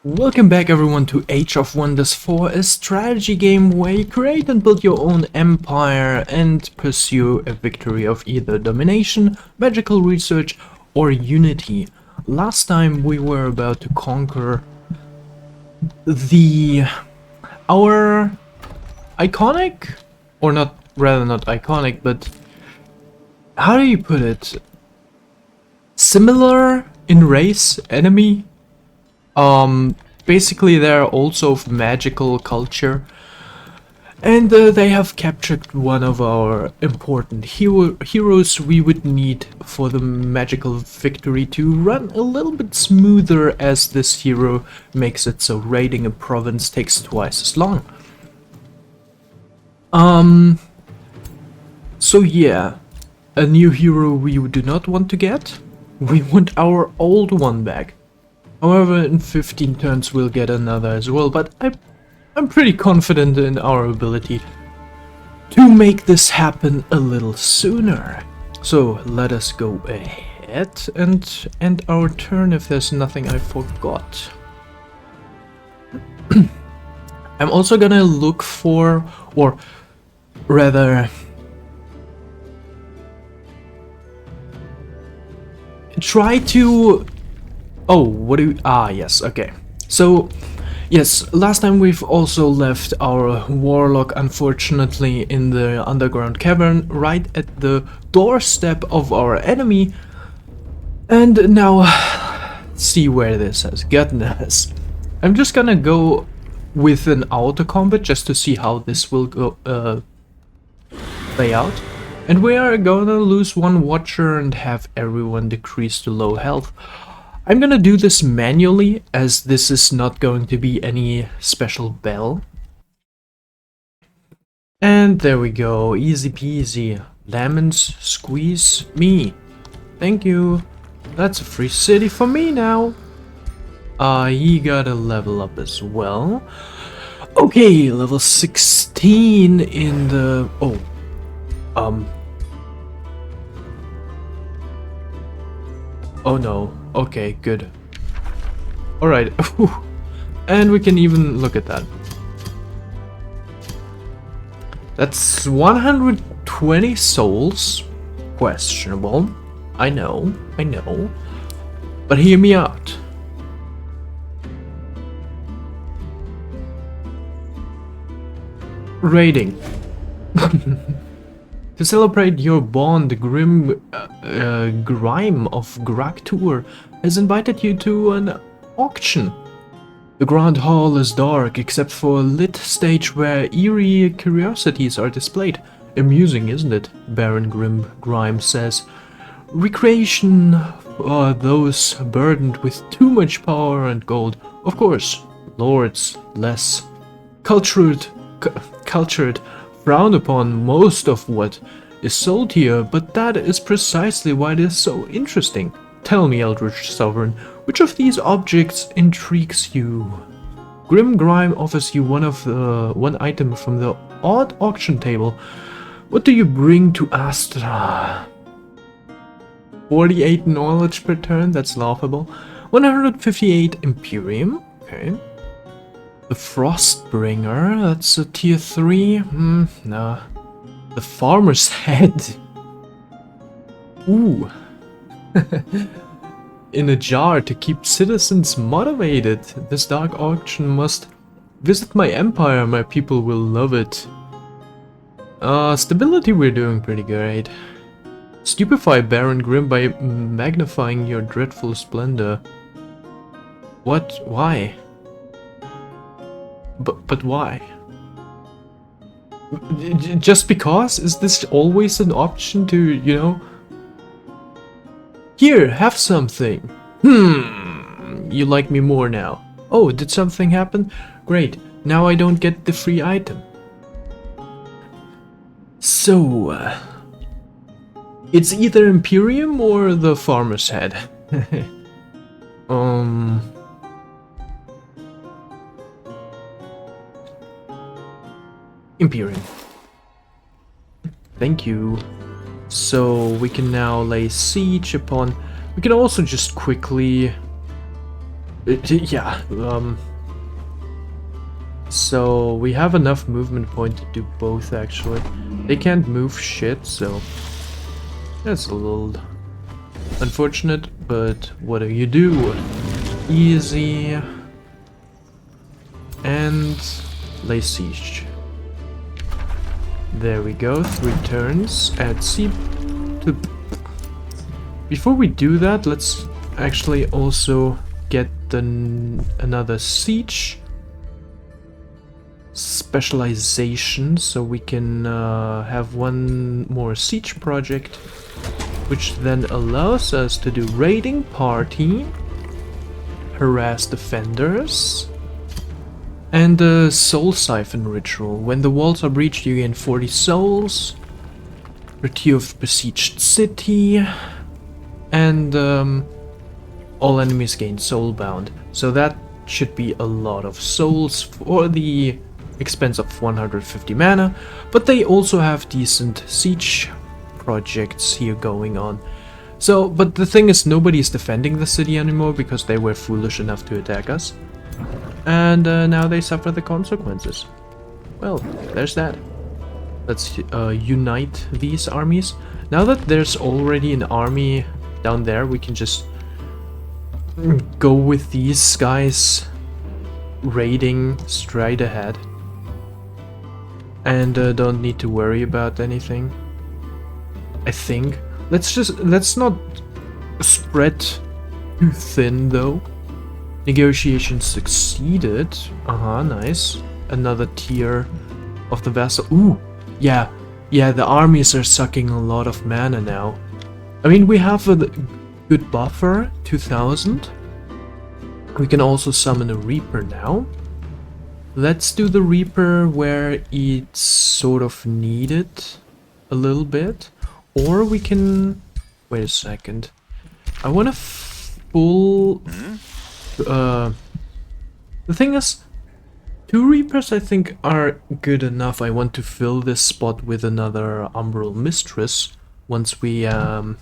Welcome back everyone to Age of Wonders 4, a strategy game where you create and build your own empire and pursue a victory of either domination, magical research or unity. Last time we were about to conquer our iconic, or not, rather not iconic, but how do you put it? Similar in race enemy? Basically they're also of magical culture, and they have captured one of our important heroes we would need for the magical victory to run a little bit smoother, as this hero makes it so raiding a province takes twice as long. So yeah, a new hero we do not want to get. We want our old one back. However, in 15 turns we'll get another as well, but I'm pretty confident in our ability to make this happen a little sooner. So let us go ahead and end our turn if there's nothing I forgot. I'm also gonna look for, or rather try to... Oh, what do we... yes, okay. So, yes, last time we've also left our warlock, unfortunately, in the underground cavern, right at the doorstep of our enemy. And now, see where this has gotten us. I'm just gonna go with an auto combat just to see how this will go, play out. And we are gonna lose one watcher and have everyone decrease to low health. I'm gonna do this manually, as this is not going to be any special bell. And there we go, easy peasy. Lemons squeeze me. Thank you. That's a free city for me now. He got a level up as well. Okay, level 16 in the... Oh no. Okay, good. Alright. And we can even look at that. That's 120 souls. Questionable. I know. But hear me out. Raiding. To celebrate your bond, Grime of Graktur has invited you to an auction. The Grand Hall is dark, except for a lit stage where eerie curiosities are displayed. Amusing, isn't it? Baron Grime says. Recreation for those burdened with too much power and gold. Of course, lords, less cultured, frown upon most of what is sold here, but that is precisely why it is so interesting. Tell me, Eldritch Sovereign, which of these objects intrigues you? Grime offers you one item from the odd auction table. What do you bring to Astra? 48 knowledge per turn, that's laughable. 158 Imperium, okay. The Frostbringer, that's a tier 3. No. The Farmer's Head. Ooh. In a jar to keep citizens motivated. This dark auction must visit my empire. My people will love it. Stability we're doing pretty great. Stupefy Baron Grimm by magnifying your dreadful splendor. What? Why? But why? Just because? Is this always an option to, you know? Here, have something. You like me more now. Oh, did something happen? Great, now I don't get the free item. So, it's either Imperium or the Farmer's Head. Imperium. Thank you. So we can now lay siege upon... We can also just quickly Yeah, so we have enough movement point to do both, actually. They can't move shit, so that's a little unfortunate, but what do you do? Easy. And lay siege. There we go, 3 turns. Add siege to... Before we do that, let's actually also get another siege specialization, so we can have one more siege project, which then allows us to do raiding party, harass defenders, and the soul siphon ritual. When the walls are breached, you gain 40 souls, retrieve of besieged city, and all enemies gain soulbound. So that should be a lot of souls for the expense of 150 mana, but they also have decent siege projects here going on. So, but the thing is, nobody's defending the city anymore because they were foolish enough to attack us. And now they suffer the consequences. Well, there's that. Let's unite these armies. Now that there's already an army down there, we can just go with these guys raiding straight ahead. And don't need to worry about anything, I think. Let's not spread too thin though. Negotiation succeeded. Nice. Another tier of the vassal. Ooh, yeah, the armies are sucking a lot of mana now. I mean, we have a good buffer, 2000. We can also summon a Reaper now. Let's do the Reaper where it's sort of needed a little bit. Or we can... Wait a second. I want a full... The thing is, 2 Reapers I think are good enough. I want to fill this spot with another Umbral Mistress once we have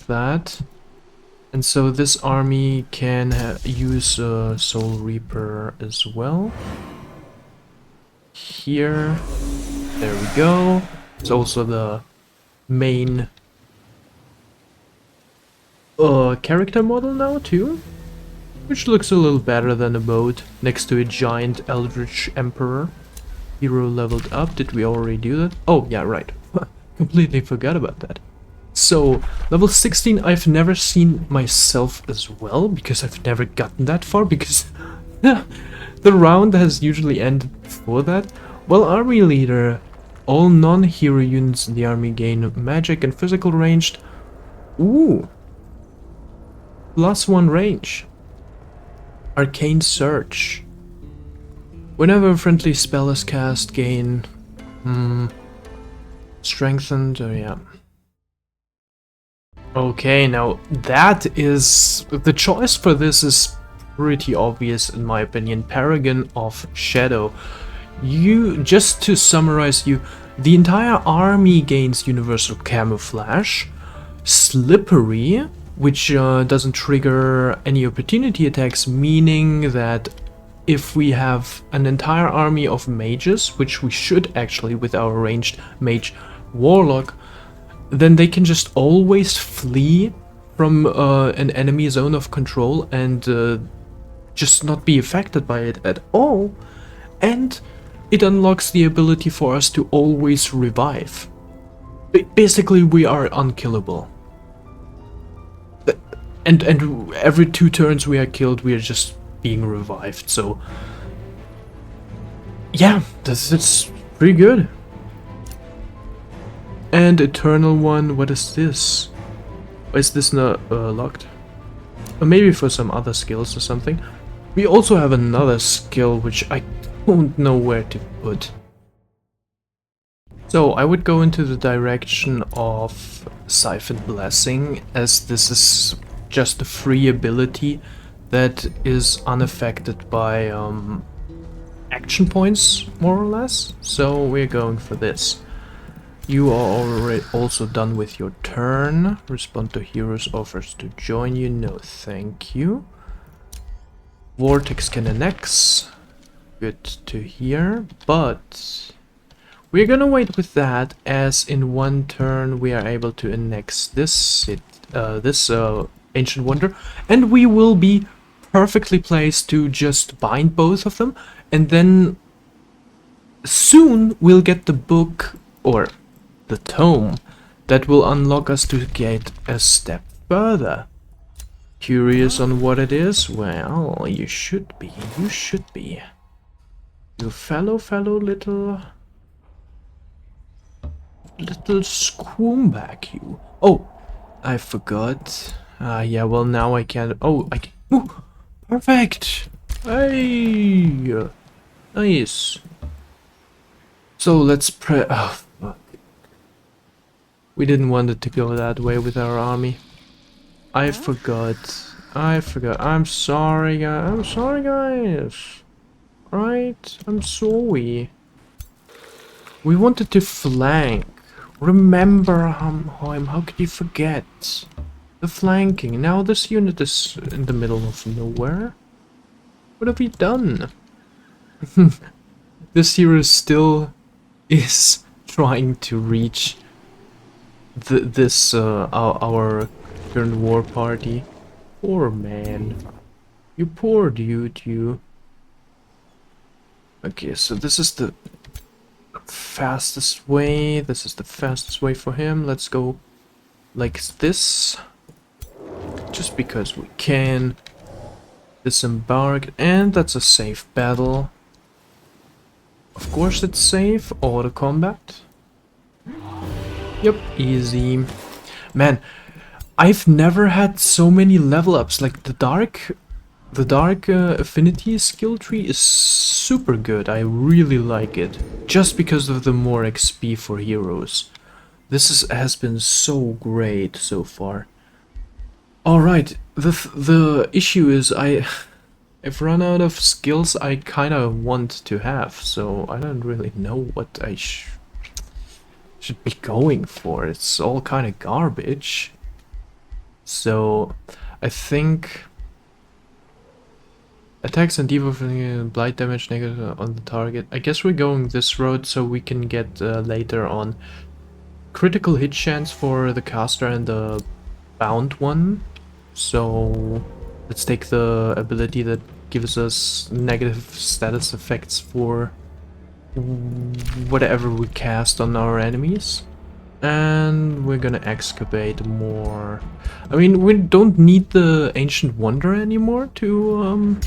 that. And so this army can use a Soul Reaper as well. Here. There we go. It's also the main character model now too. Which looks a little better than a boat next to a giant Eldritch Emperor. Hero leveled up. Did we already do that? Oh, yeah, right. Completely forgot about that. So, level 16 I've never seen myself as well, because I've never gotten that far, because the round has usually ended before that. Well, Army Leader. All non-hero units in the army gain magic and physical ranged. Ooh. +1 range. Arcane Search. Whenever a friendly spell is cast, gain... strengthened, yeah. Okay, now that is... The choice for this is pretty obvious in my opinion. Paragon of Shadow. Just to summarize the entire army gains universal camouflage, slippery, which doesn't trigger any opportunity attacks, meaning that if we have an entire army of mages, which we should actually with our ranged mage warlock, then they can just always flee from an enemy zone of control and just not be affected by it at all. And it unlocks the ability for us to always revive. Basically, we are unkillable. And every 2 turns we are killed, we are just being revived. So, yeah, that's pretty good. And Eternal One, what is this? Why is this not locked? Or maybe for some other skills or something. We also have another skill which I don't know where to put. So I would go into the direction of Siphon Blessing, as this is just a free ability that is unaffected by action points, more or less. So we're going for this. You are already also done with your turn. Respond to heroes offers to join you. No, thank you. Vortex can annex. Good to hear, but we're gonna wait with that, as in one turn we are able to annex this ancient wonder, and we will be perfectly placed to just bind both of them, and then soon we'll get the book or the tome that will unlock us to get a step further. Curious on what it is? Well, you should be. You should be. You fellow little squoomback, you. Oh, I forgot. Yeah, well now I can't. Oh, I can. Ooh, perfect. Hey, nice. So let's pre. Oh, fuck. We didn't want it to go that way with our army. I forgot. I'm sorry, guys. I'm sorry, guys. Right? I'm sorry. We wanted to flank. Remember, Hum-hoim, how could you forget? The flanking. Now this unit is in the middle of nowhere. What have we done? This hero still is trying to reach our current war party. Poor man. You poor dude, you. Okay, so this is the fastest way. This is the fastest way for him. Let's go like this. Just because we can. Disembark, and that's a safe battle. Of course it's safe. Auto combat. Yep, easy. Man, I've never had so many level ups. Like the dark affinity skill tree is super good. I really like it, just because of the more XP for heroes. This has been so great so far. All right, the issue is I've run out of skills I kind of want to have, so I don't really know what I should be going for. It's all kind of garbage. So I think attacks and debuffing blight damage negative on the target. I guess we're going this road so we can get later on critical hit chance for the caster and the bound one. So let's take the ability that gives us negative status effects for whatever we cast on our enemies. And we're gonna excavate more. I mean, we don't need the ancient wonder anymore to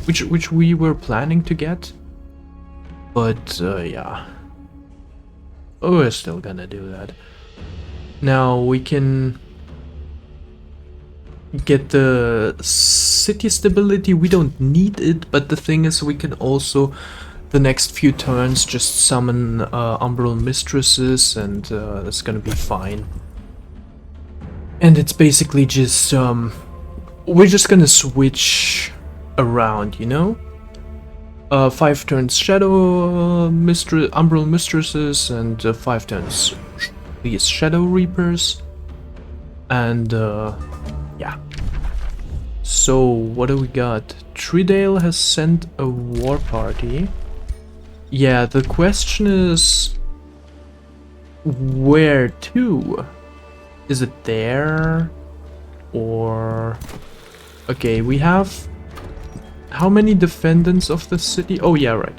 which we were planning to get. But yeah. Oh, we're still gonna do that. Now we can get the city stability. We don't need it, but the thing is we can also the next few turns just summon umbral mistresses, and that's gonna be fine. And it's basically just we're just gonna switch around, you know? 5 turns shadow umbral mistresses, and 5 turns these shadow reapers, and yeah. So what do we got? Tridale has sent a war party. Yeah, the question is where to? Is it there? Or okay, we have how many defendants of the city? Oh yeah, right.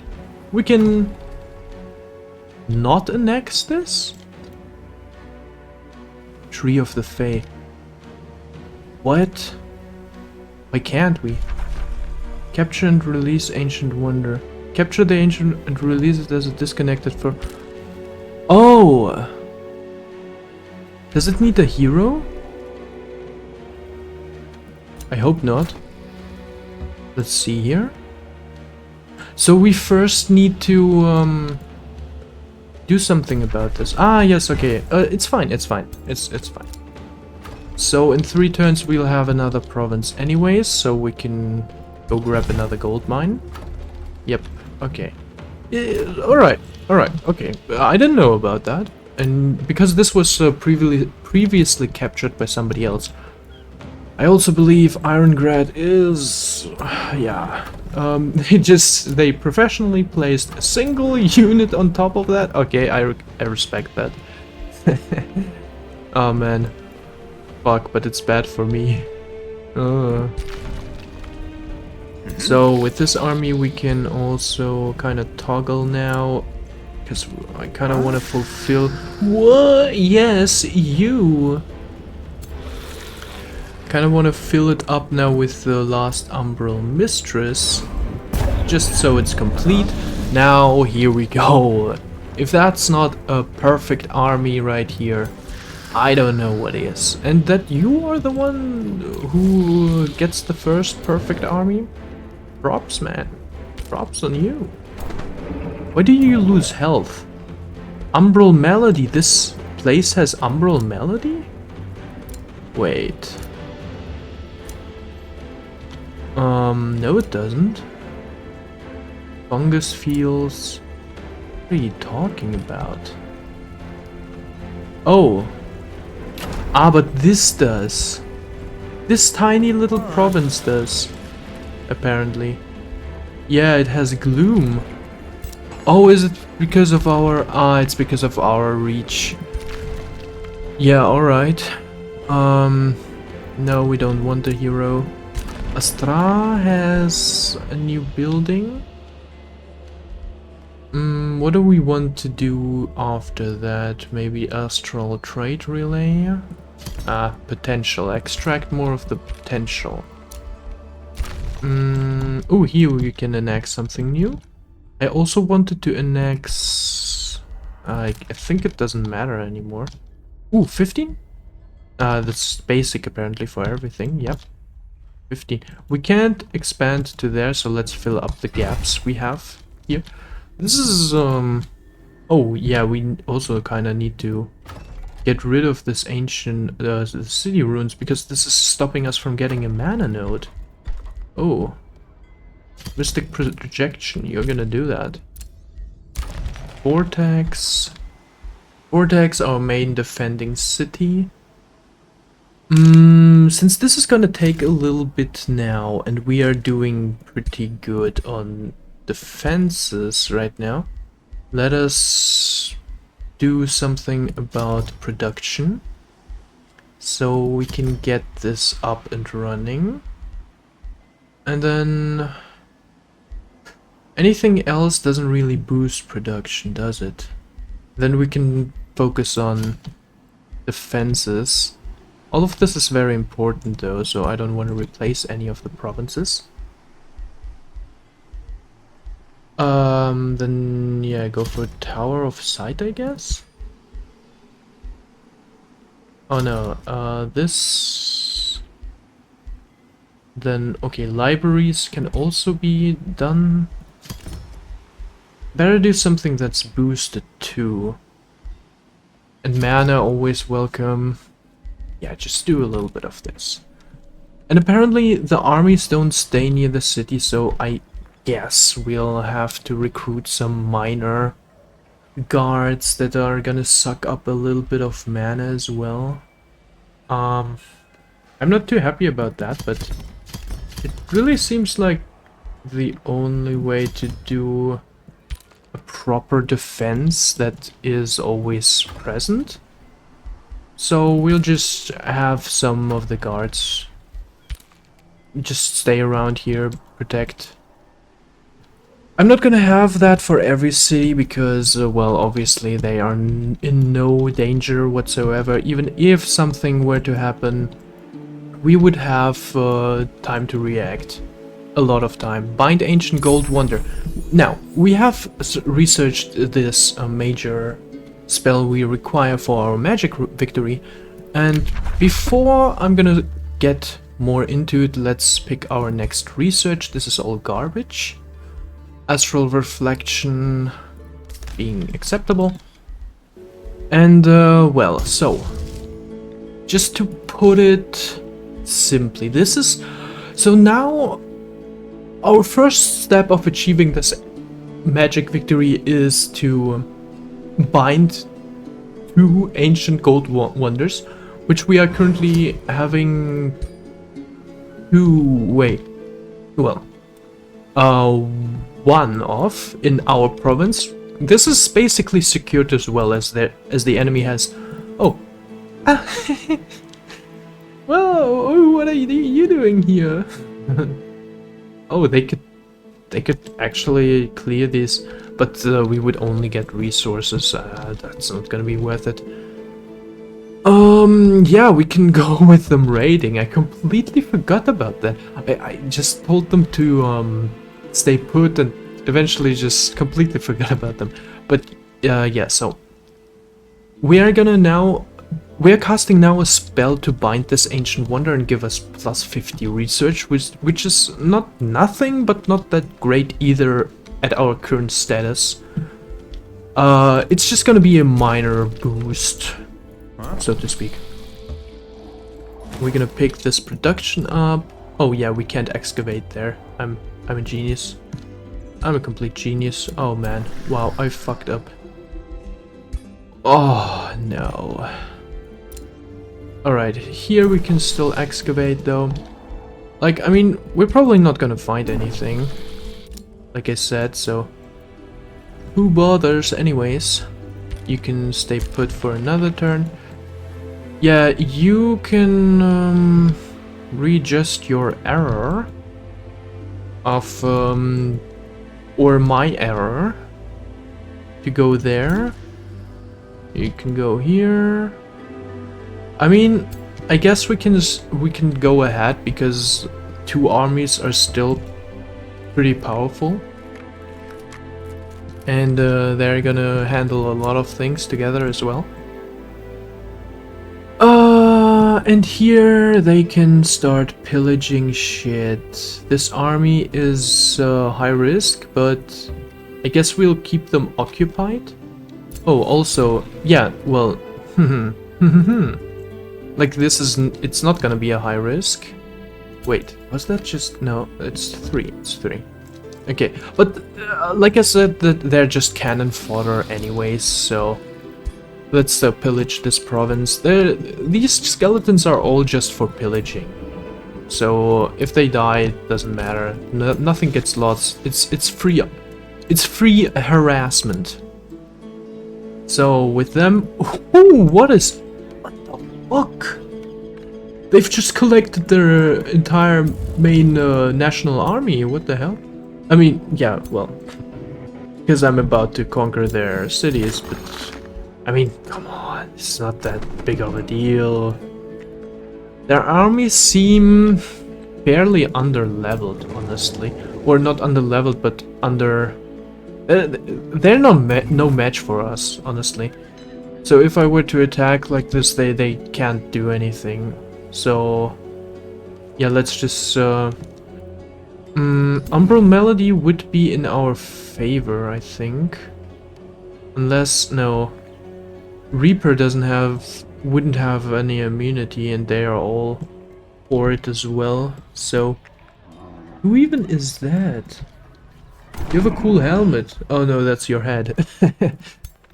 We can not annex this? Tree of the Fae. What? Why can't we? Capture and release ancient wonder. Capture the ancient and release it as a disconnected for... Oh! Does it need a hero? I hope not. Let's see here. So we first need to do something about this. Ah, yes, okay. It's fine, it's fine. It's fine. So in 3 turns we'll have another province anyways, so we can go grab another gold mine. Yep, okay. Alright, okay. I didn't know about that. And because this was previously captured by somebody else, I also believe Irongrad is... yeah. They professionally placed a single unit on top of that. Okay, I respect that. Oh man. Fuck, but it's bad for me. So with this army we can also kind of toggle now. Because I kind of want to fulfill... What? Yes, you! Kind of want to fill it up now with the last Umbral Mistress. Just so it's complete. Now, here we go. If that's not a perfect army right here, I don't know what is. And that you are the one who gets the first perfect army? Props, man. Props on you. Why do you lose health? Umbral Melody. This place has Umbral Melody? Wait. No it doesn't. Fungus fields. What are you talking about? Oh. Ah, but this does. This tiny little province does. Apparently. Yeah, it has gloom. Oh, is it because of our... Ah, it's because of our reach. Yeah, alright. No, we don't want a hero. Astra has a new building. What do we want to do after that? Maybe Astral Trade Relay? Potential. Extract more of the potential. Oh, here we can annex something new. I also wanted to annex... I think it doesn't matter anymore. Ooh, 15? That's basic apparently for everything, yep. 15. We can't expand to there, so let's fill up the gaps we have here. This is, oh, yeah, we also kind of need to get rid of this ancient the city ruins, because this is stopping us from getting a mana node. Oh. Mystic Projection, you're gonna do that. Vortex. Vortex, our main defending city. Since this is gonna take a little bit now, and we are doing pretty good on defenses right now, let us do something about production. So we can get this up and running. And then... anything else doesn't really boost production, does it? Then we can focus on defenses. All of this is very important though, so I don't want to replace any of the provinces. Then yeah, go for Tower of Sight, I guess? Oh no, this... Then, okay, libraries can also be done. Better do something that's boosted too. And mana, always welcome. Yeah, just do a little bit of this. And apparently the armies don't stay near the city, so I guess we'll have to recruit some minor guards that are gonna suck up a little bit of mana as well. I'm not too happy about that, but it really seems like the only way to do a proper defense that is always present. So we'll just have some of the guards just stay around here, protect. I'm not gonna have that for every city because, well, obviously they are in no danger whatsoever. Even if something were to happen, we would have time to react. A lot of time. Bind Ancient Gold Wonder. Now, we have researched this major spell we require for our magic victory, and before I'm gonna get more into it, let's pick our next research. This is all garbage. Astral Reflection being acceptable. And, well, so, just to put it simply, this is... So now, our first step of achieving this magic victory is to bind 2 ancient gold wonders, which we are currently having 2, wait, well, one of in our province. This is basically secured as well as the enemy has. Oh, whoa! What are you doing here? Oh, they could actually clear this, but we would only get resources. That's not gonna be worth it. Yeah, we can go with them raiding. I completely forgot about that. I just told them to stay put and eventually just completely forgot about them. But yeah, so we're casting now a spell to bind this ancient wonder and give us plus 50 research, which is not nothing, but not that great either at our current status. It's just gonna be a minor boost, so to speak. We're gonna pick this production up. Oh yeah, we can't excavate there. I'm a genius. I'm a complete genius. Oh man, wow, I fucked up. Oh no. Alright, here we can still excavate though. Like, I mean, we're probably not gonna find anything, like I said, so who bothers anyways? You can stay put for another turn. Yeah, you can readjust your error of or my error to go there. You can go here. I mean, I guess we can go ahead because 2 armies are still pretty powerful, and they're gonna handle a lot of things together as well. And here they can start pillaging shit. This army is high risk, but I guess we'll keep them occupied. Oh, also, yeah, well, like it's not gonna be a high risk. Wait, was that just, no, it's 3, Okay, but like I said, that they're just cannon fodder anyways, so let's pillage this province. These skeletons are all just for pillaging, so if they die, it doesn't matter. Nothing gets lost. It's free. It's free harassment. So with them, ooh, what the fuck? They've just collected their entire main national army. What the hell? I mean, yeah, well, because I'm about to conquer their cities, but I mean, come on, it's not that big of a deal. Their armies seem fairly under-leveled, honestly. Or not under-leveled, but under... they're no match for us, honestly. So if I were to attack like this, they can't do anything. So yeah, let's just... Umbral Melody would be in our favor, I think. Unless... no. Reaper wouldn't have any immunity, and they are all for it as well. So who even is that? You have a cool helmet. Oh no, that's your head.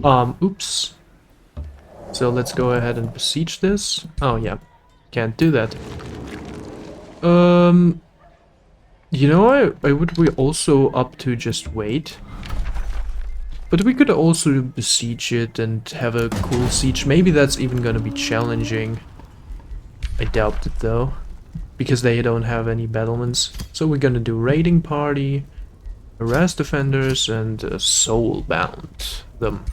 Oops. So let's go ahead and besiege this. Oh yeah, can't do that. You know, I would be also up to just wait. But we could also besiege it and have a cool siege. Maybe that's even gonna be challenging. I doubt it though, because they don't have any battlements. So we're gonna do raiding party, harass defenders, and soulbound them.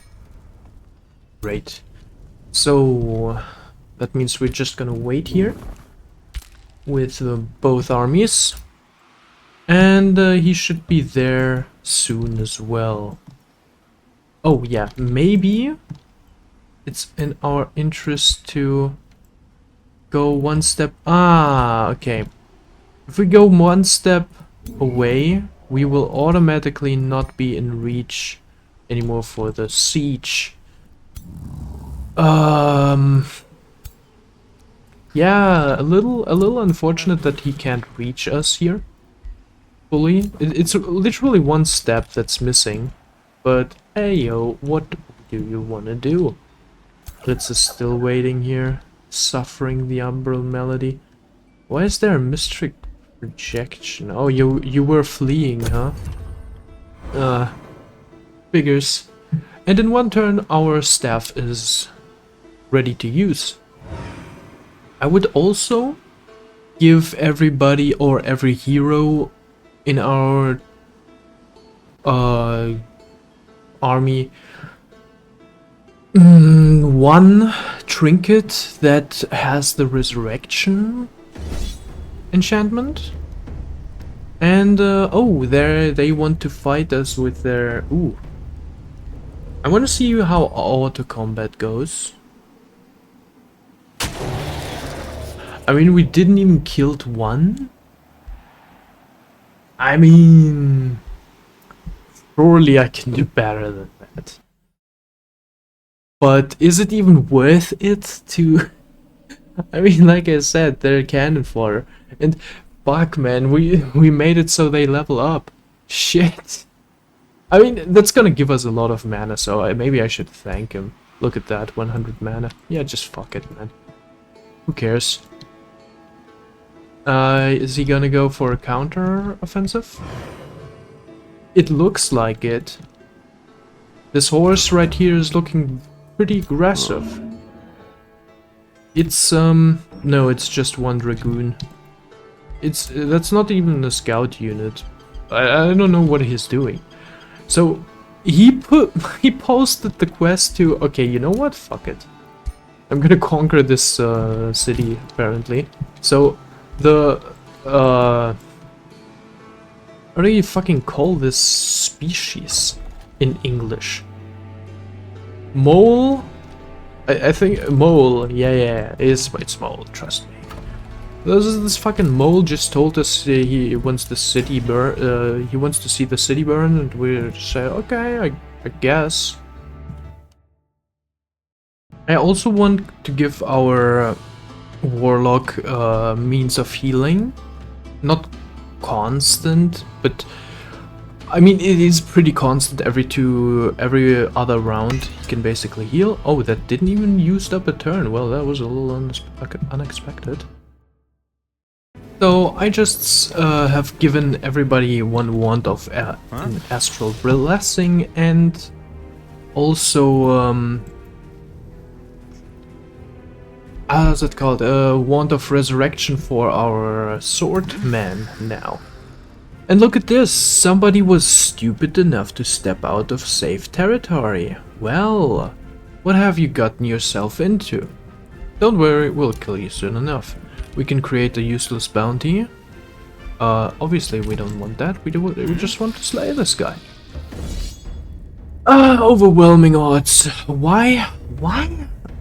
Great. So that means we're just gonna wait here with both armies, and he should be there soon as well. Oh yeah, maybe it's in our interest to go one step... Ah, okay. If we go one step away, we will automatically not be in reach anymore for the siege. Yeah, a little unfortunate that he can't reach us here fully. It's literally one step that's missing. But hey yo, what do you wanna do? Fritz is still waiting here, suffering the umbral melody. Why is there a mystic projection? Oh, you were fleeing, huh? Figures. And in one turn, our staff is ready to use. I would also give everybody or every hero in our army one trinket that has the resurrection enchantment. And oh, they want to fight us with their... Ooh. I want to see how auto combat goes. I mean, we didn't even kill one. I mean, surely I can do better than that. But is it even worth it to... I mean, like I said, they're cannon fodder. And fuck, man, we made it so they level up. Shit. I mean, that's gonna give us a lot of mana, so maybe I should thank him. Look at that, 100 mana. Yeah, just fuck it, man. Who cares? Is he gonna go for a counter offensive? It looks like it. This horse right here is looking pretty aggressive. It's no, it's just one dragoon. That's not even a scout unit. I don't know what he's doing. So he posted the quest to, okay, you know what? Fuck it. I'm gonna conquer this city apparently. So the how do you fucking call this species in English? Mole? I think mole. Yeah, it's mole. Trust me. This fucking mole just told us he wants the city burn. He wants to see the city burn, and we say, okay, I guess. I also want to give our warlock means of healing, not constant, but I mean it is pretty constant. Every other round he can basically heal. Oh, that didn't even use up a turn. Well, that was a little unexpected. So I just have given everybody one wand of an astral blessing, and also how's it called? A wand of resurrection for our swordman now. And look at this! Somebody was stupid enough to step out of safe territory. Well, what have you gotten yourself into? Don't worry, we'll kill you soon enough. We can create a useless bounty. Obviously we don't want that. We just want to slay this guy. Overwhelming odds. Why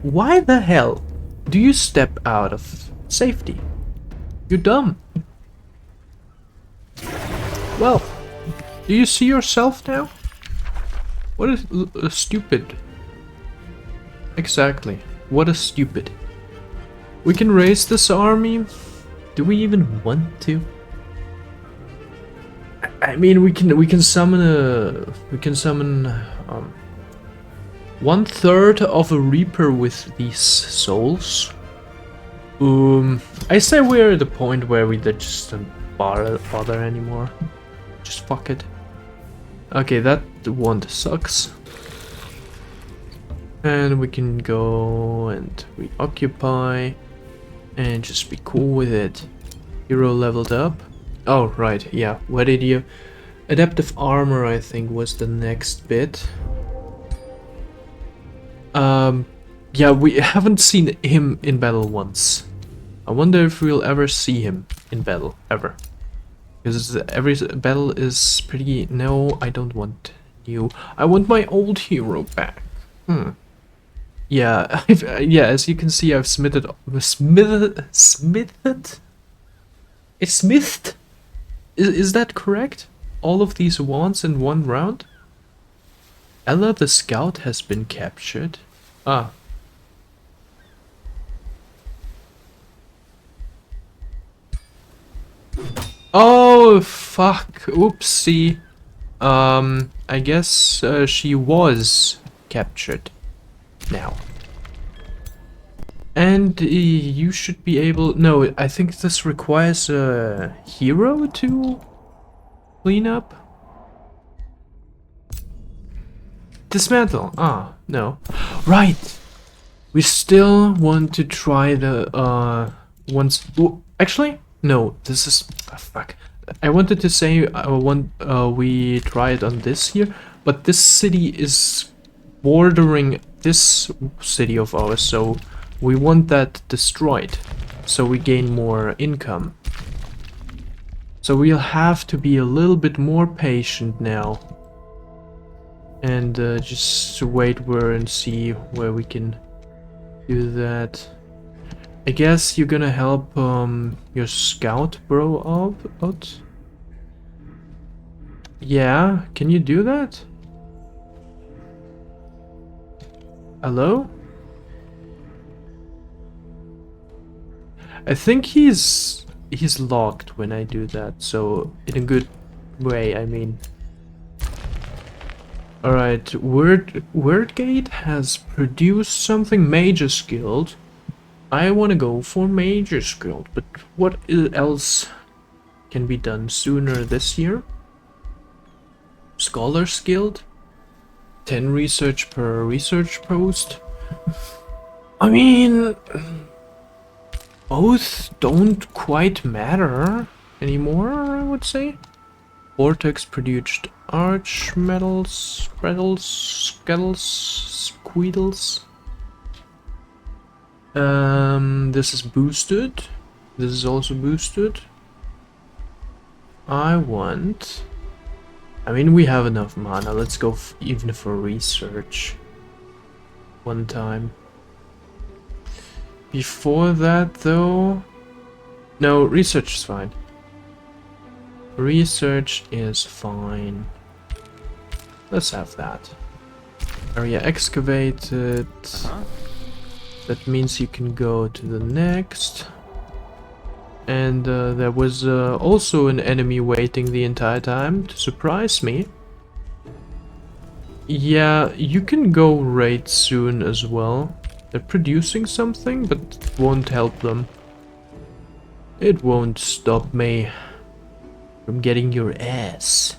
the hell do you step out of safety? You're dumb. Well, do you see yourself now? What is stupid? Exactly. What a stupid. We can raise this army. Do we even want to? I mean, we can summon 1/3 of a Reaper with these souls. I say we're at the point where we just don't bother anymore. Just fuck it. Okay, that wand sucks. And we can go and reoccupy and just be cool with it. Hero leveled up. Oh, right, yeah. What did you... Adaptive armor, I think, was the next bit. Yeah, we haven't seen him in battle once. I wonder if we'll ever see him in battle, ever. Because every battle is pretty... No, I don't want you. I want my old hero back. Yeah, yeah, as you can see, I've smithed? Is that correct? All of these wands in one round? Ella the Scout has been captured. Ah. Oh, fuck. Oopsie. I guess she was captured now. And you should be able... No, I think this requires a hero to clean up. Dismantle. Ah, no. Right. We still want to try the once. Actually, no. This is fuck. I wanted to say we try it on this here, but this city is bordering this city of ours, so we want that destroyed, so we gain more income. So we'll have to be a little bit more patient now. And just wait and see where we can do that. I guess you're gonna help your scout bro out? Yeah, can you do that? Hello? I think he's locked when I do that, so in a good way, I mean. Alright, Wordgate has produced something Mage's Guild. I wanna go for Mage's Guild, but what else can be done sooner this year? Scholars Guild? 10 research per research post? I mean, both don't quite matter anymore, I would say. Vortex produced arch metals, skettles, squeedles. This is boosted. This is also boosted. I mean, we have enough mana. Let's go even for research. One time. Before that, though... No, research is fine. Research is fine. Let's have that. Area excavated. That means you can go to the next. And there was also an enemy waiting the entire time to surprise me. Yeah, you can go raid soon as well. They're producing something, but it won't help them. It won't stop me from getting your ass.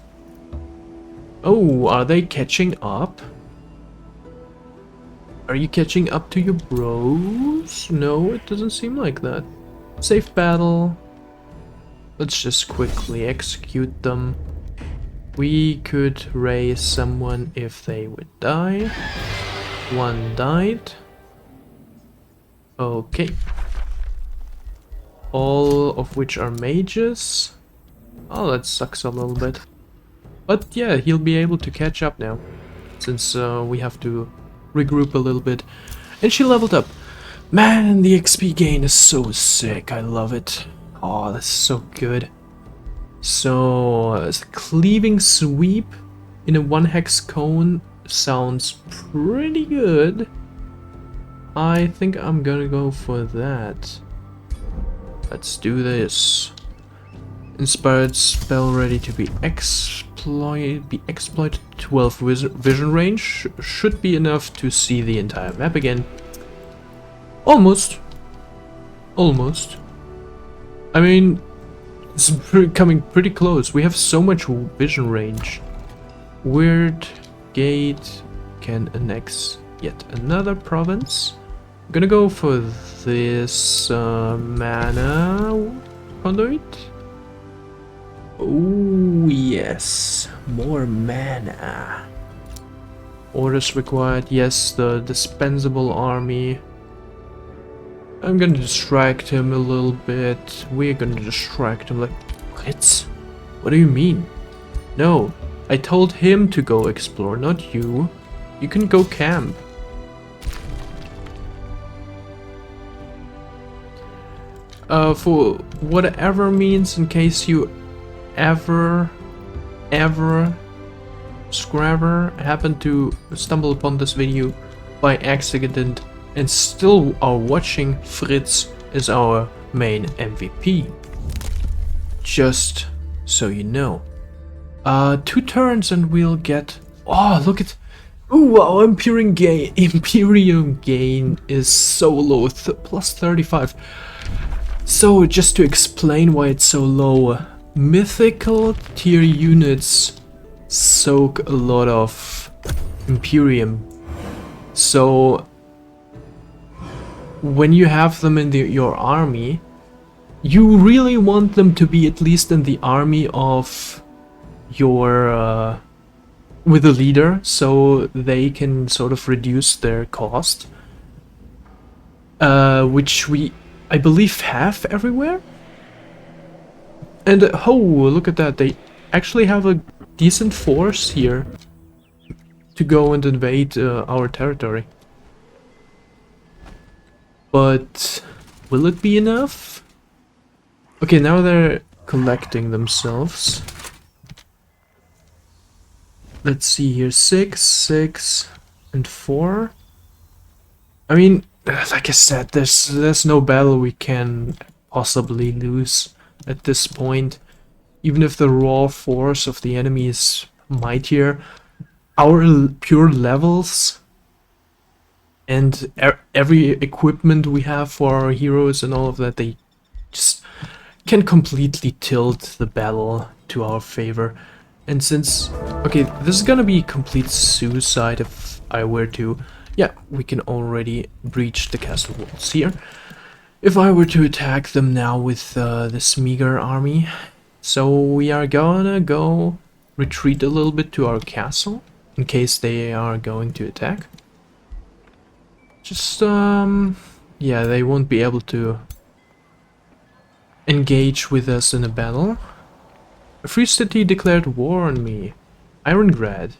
Oh, are they catching up? Are you catching up to your bros? No, it doesn't seem like that. Safe battle. Let's just quickly execute them. We could raise someone if they would die. One died. Okay. All of which are mages. Oh, that sucks a little bit. But yeah, he'll be able to catch up now. Since we have to regroup a little bit. And she leveled up. Man, the XP gain is so sick. I love it. Oh, that's so good. So, a cleaving sweep in a 1-hex cone sounds pretty good. I think I'm gonna go for that. Let's do this. Inspired spell ready to be exploited. 12 vision range should be enough to see the entire map again. Almost. Almost. I mean, it's coming pretty close. We have so much vision range. Weird Gate can annex yet another province. I'm gonna go for this mana conduit. Oh yes, more mana. Orders required. Yes, the dispensable army. I'm gonna distract him a little bit. We're gonna distract him like... What? What do you mean? No, I told him to go explore, not you. You can go camp. For whatever means, in case you ever happen to stumble upon this video by accident and still are watching, Fritz is our main MVP. Just so you know. 2 turns and we'll get... Oh, look at... Ooh, our Imperium gain is so low, plus 35. So, just to explain why it's so low, mythical tier units soak a lot of Imperium. So, when you have them in your army, you really want them to be at least in the army of your with a leader, so they can sort of reduce their cost, which I believe have everywhere. And oh, look at that, they actually have a decent force here to go and invade our territory. But will it be enough? Okay, now they're collecting themselves. Let's see here, 6, 6, and 4. I mean, like I said, there's no battle we can possibly lose at this point. Even if the raw force of the enemy is mightier, our pure levels and every equipment we have for our heroes and all of that, they just can completely tilt the battle to our favor. And since, okay, this is gonna be complete suicide if I were to, yeah, we can already breach the castle walls here. If I were to attack them now with this meager army, so we are gonna go retreat a little bit to our castle in case they are going to attack. Just, yeah, they won't be able to engage with us in a battle. A free city declared war on me. Irongrad.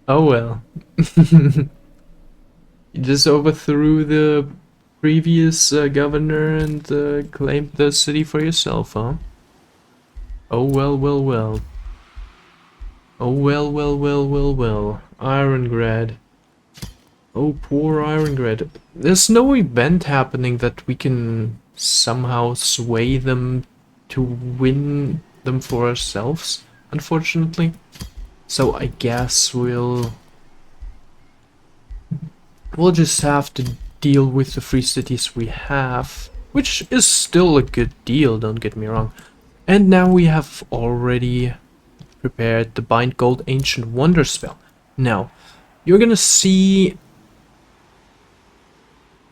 Oh well. You just overthrew the previous governor and claimed the city for yourself, huh? Oh well, well, well. Oh well, well, well, well, well. Irongrad. Oh, poor Irongrad. There's no event happening that we can somehow sway them to win them for ourselves, unfortunately. So I guess we'll just have to deal with the free cities we have, which is still a good deal, don't get me wrong. And now we have already prepared the Bind Gold Ancient Wonder spell. Now, you're gonna see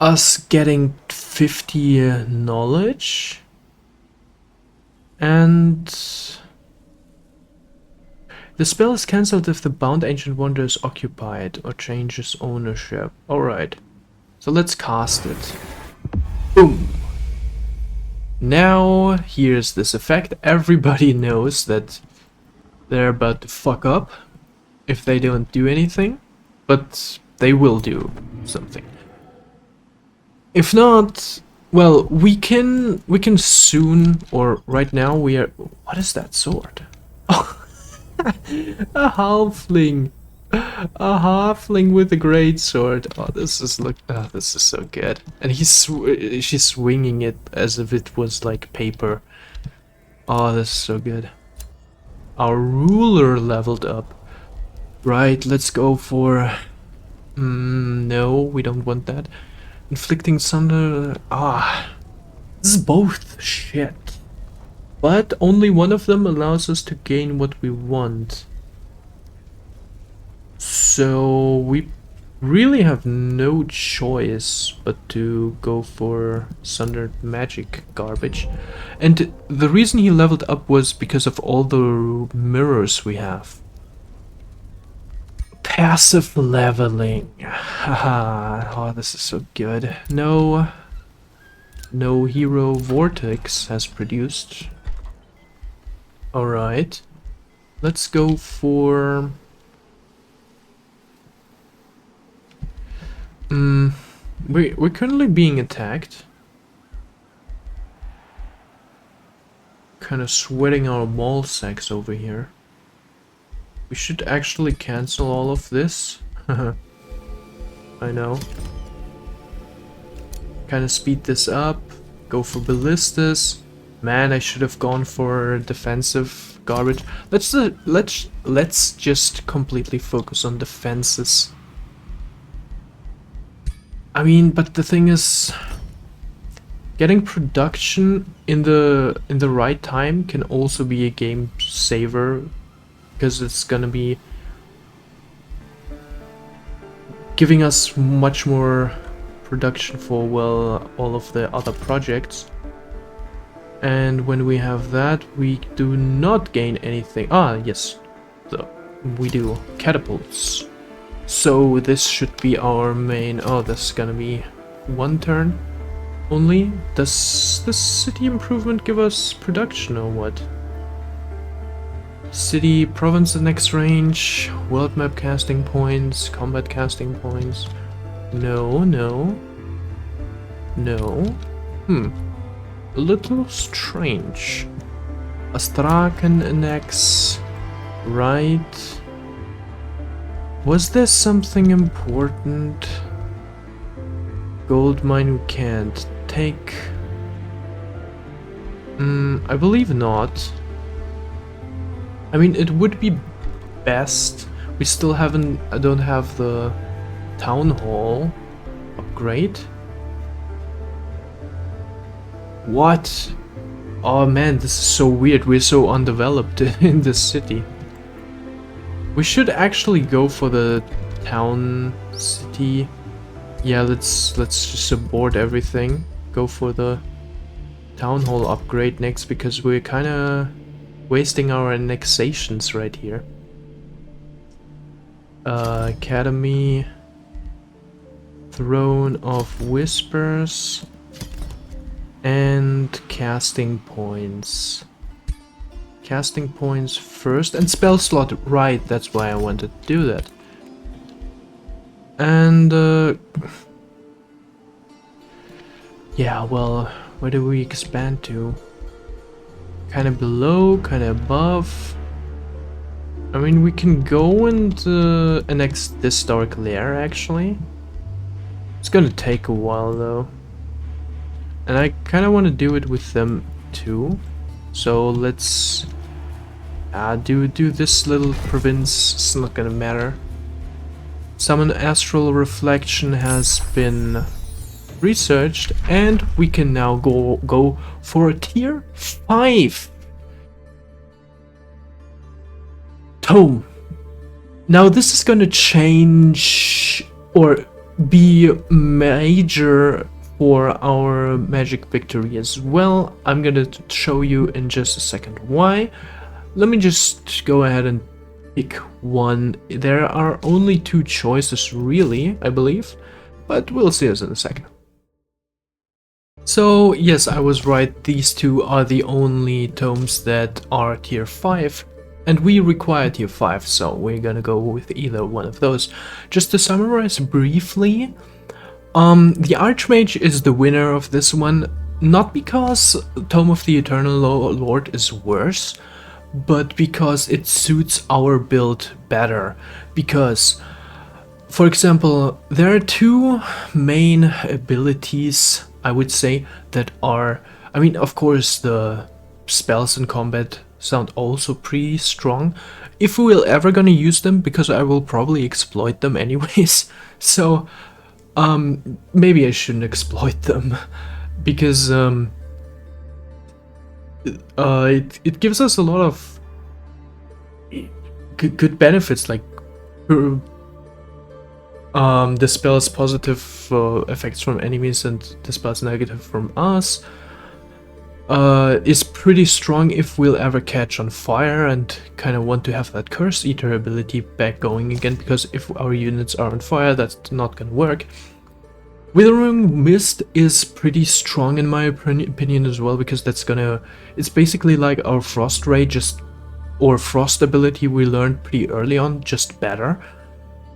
us getting 50 knowledge, and the spell is cancelled if the bound ancient wonder is occupied or changes ownership. Alright, so let's cast it. Boom! Now, here's this effect. Everybody knows that they're about to fuck up if they don't do anything, but they will do something. If not, well, we can soon, or right now we are. What is that sword? Oh, a halfling, a halfling with a great sword. Oh, this is this is so good. And she's swinging it as if it was like paper. Oh, this is so good. Our ruler leveled up. Right, let's go for. No, we don't want that. Inflicting thunder. This is both shit. But only one of them allows us to gain what we want. So we really have no choice but to go for Thunder Magic garbage. And the reason he leveled up was because of all the mirrors we have. Passive leveling. Haha. Oh, this is so good. No hero vortex has produced. Alright. Let's go for... We're currently being attacked. Kind of sweating our ball sacks over here. We should actually cancel all of this. I know. Kind of speed this up. Go for ballistas. Man, I should have gone for defensive garbage. Let's just completely focus on defenses. I mean, but the thing is, getting production in the right time can also be a game saver, because it's gonna be giving us much more production for, well, all of the other projects. And when we have that, we do not gain anything. Ah, yes, we do catapults. So this should be our main. Oh, this is gonna be one turn only. Does this city improvement give us production or what? City, province, the next range, world map casting points, combat casting points. No, no, no. A little strange. Astrakhan annex. Right. Was there something important? Gold mine we can't take. I believe not. I mean, it would be best. We still don't have the town hall upgrade. What? Oh man, this is so weird. We're so undeveloped in this city. We should actually go for the town city. Yeah, let's just abort everything. Go for the town hall upgrade next, because we're kind of wasting our annexations right here. Academy, Throne of Whispers, and casting points. Casting points first, and spell slot, right, that's why I wanted to do that. And yeah, well, where do we expand to? Kind of below, kind of above. I mean, we can go and annex this dark lair, actually. It's gonna take a while, though. And I kind of want to do it with them, too. So let's do this little province. It's not gonna matter. Summon Astral Reflection has been researched, and we can now go for a tier 5 tome. Now this is gonna change or be major for our magic victory as well. I'm gonna show you in just a second why. Let me just go ahead and pick one. There are only 2 choices really, I believe, but we'll see this in a second. So yes, I was right, these 2 are the only tomes that are tier 5, and we require tier 5, so we're gonna go with either one of those. Just to summarize briefly, the Archmage is the winner of this one, not because Tome of the Eternal Lord is worse, but because it suits our build better. Because, for example, there are 2 main abilities, I would say, that are... I mean, of course, the spells in combat sound also pretty strong, if we're ever gonna use them, because I will probably exploit them anyways. So, maybe I shouldn't exploit them, because it gives us a lot of good benefits, like dispels positive effects from enemies and dispels negative from us. Is pretty strong if we'll ever catch on fire, and kind of want to have that Curse Eater ability back going again, because if our units are on fire, that's not gonna work. Withering Mist is pretty strong in my opinion as well, because that's gonna... it's basically like our Frost Ray, just... or Frost ability we learned pretty early on, just better.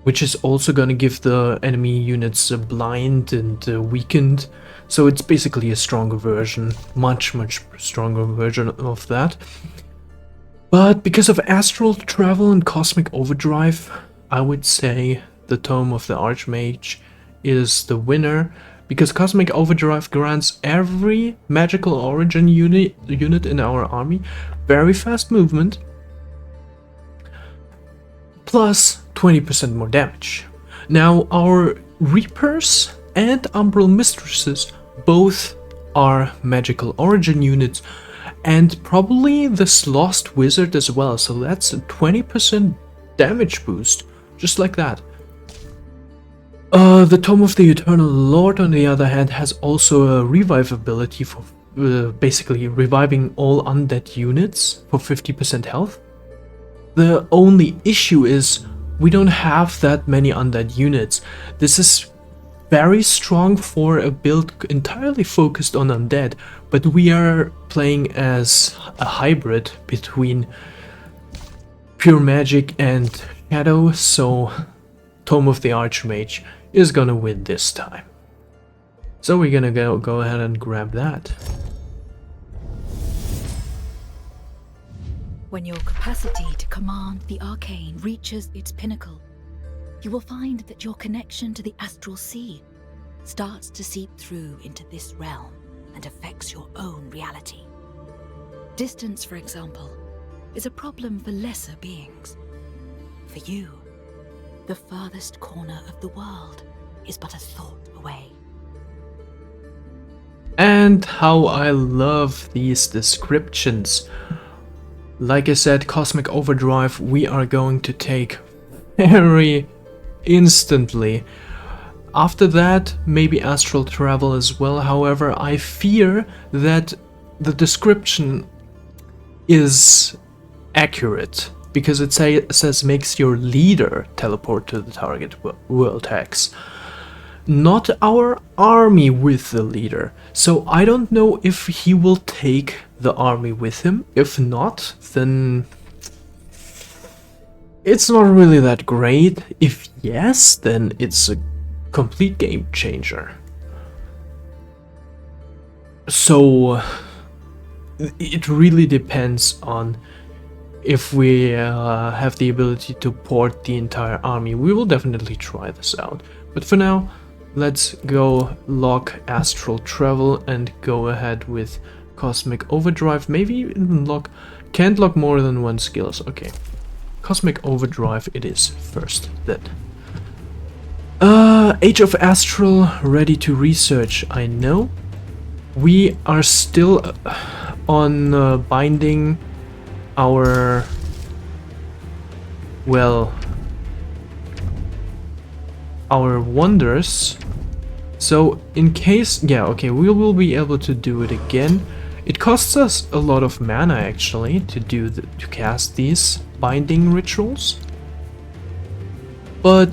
Which is also gonna give the enemy units a blind and weakened. So it's basically a stronger version, much stronger version of that. But because of Astral Travel and Cosmic Overdrive, I would say the Tome of the Archmage is the winner, because Cosmic Overdrive grants every magical origin unit in our army very fast movement, plus 20% more damage. Now our Reapers and Umbral Mistresses both are magical origin units, and probably this Lost Wizard as well, so that's a 20% damage boost, just like that. The Tome of the Eternal Lord, on the other hand, has also a revive ability for basically reviving all undead units for 50% health. The only issue is we don't have that many undead units. This is very strong for a build entirely focused on undead, but we are playing as a hybrid between pure magic and shadow, so Tome of the Archmage is gonna win this time. So we're gonna go ahead and grab that. When your capacity to command the arcane reaches its pinnacle, you will find that your connection to the astral sea starts to seep through into this realm and affects your own reality. Distance, for example, is a problem for lesser beings. For you, the farthest corner of the world is but a thought away. And how I love these descriptions. Like I said, Cosmic Overdrive we are going to take very instantly. After that, maybe Astral Travel as well. However, I fear that the description is accurate, because it says makes your leader teleport to the target world hex, not our army with the leader. So I don't know if he will take the army with him. If not, then it's not really that great. If yes, then it's a complete game changer. So it really depends on if we have the ability to port the entire army. We will definitely try this out, but for now let's go lock Astral Travel and go ahead with Cosmic Overdrive. Maybe even can't lock more than one skills. Okay, Cosmic Overdrive it is first then. Age of Astral, ready to research. I know we are still on binding our, well, our wonders. So in case, yeah, okay, we will be able to do it again. It costs us a lot of mana actually to cast these binding rituals, but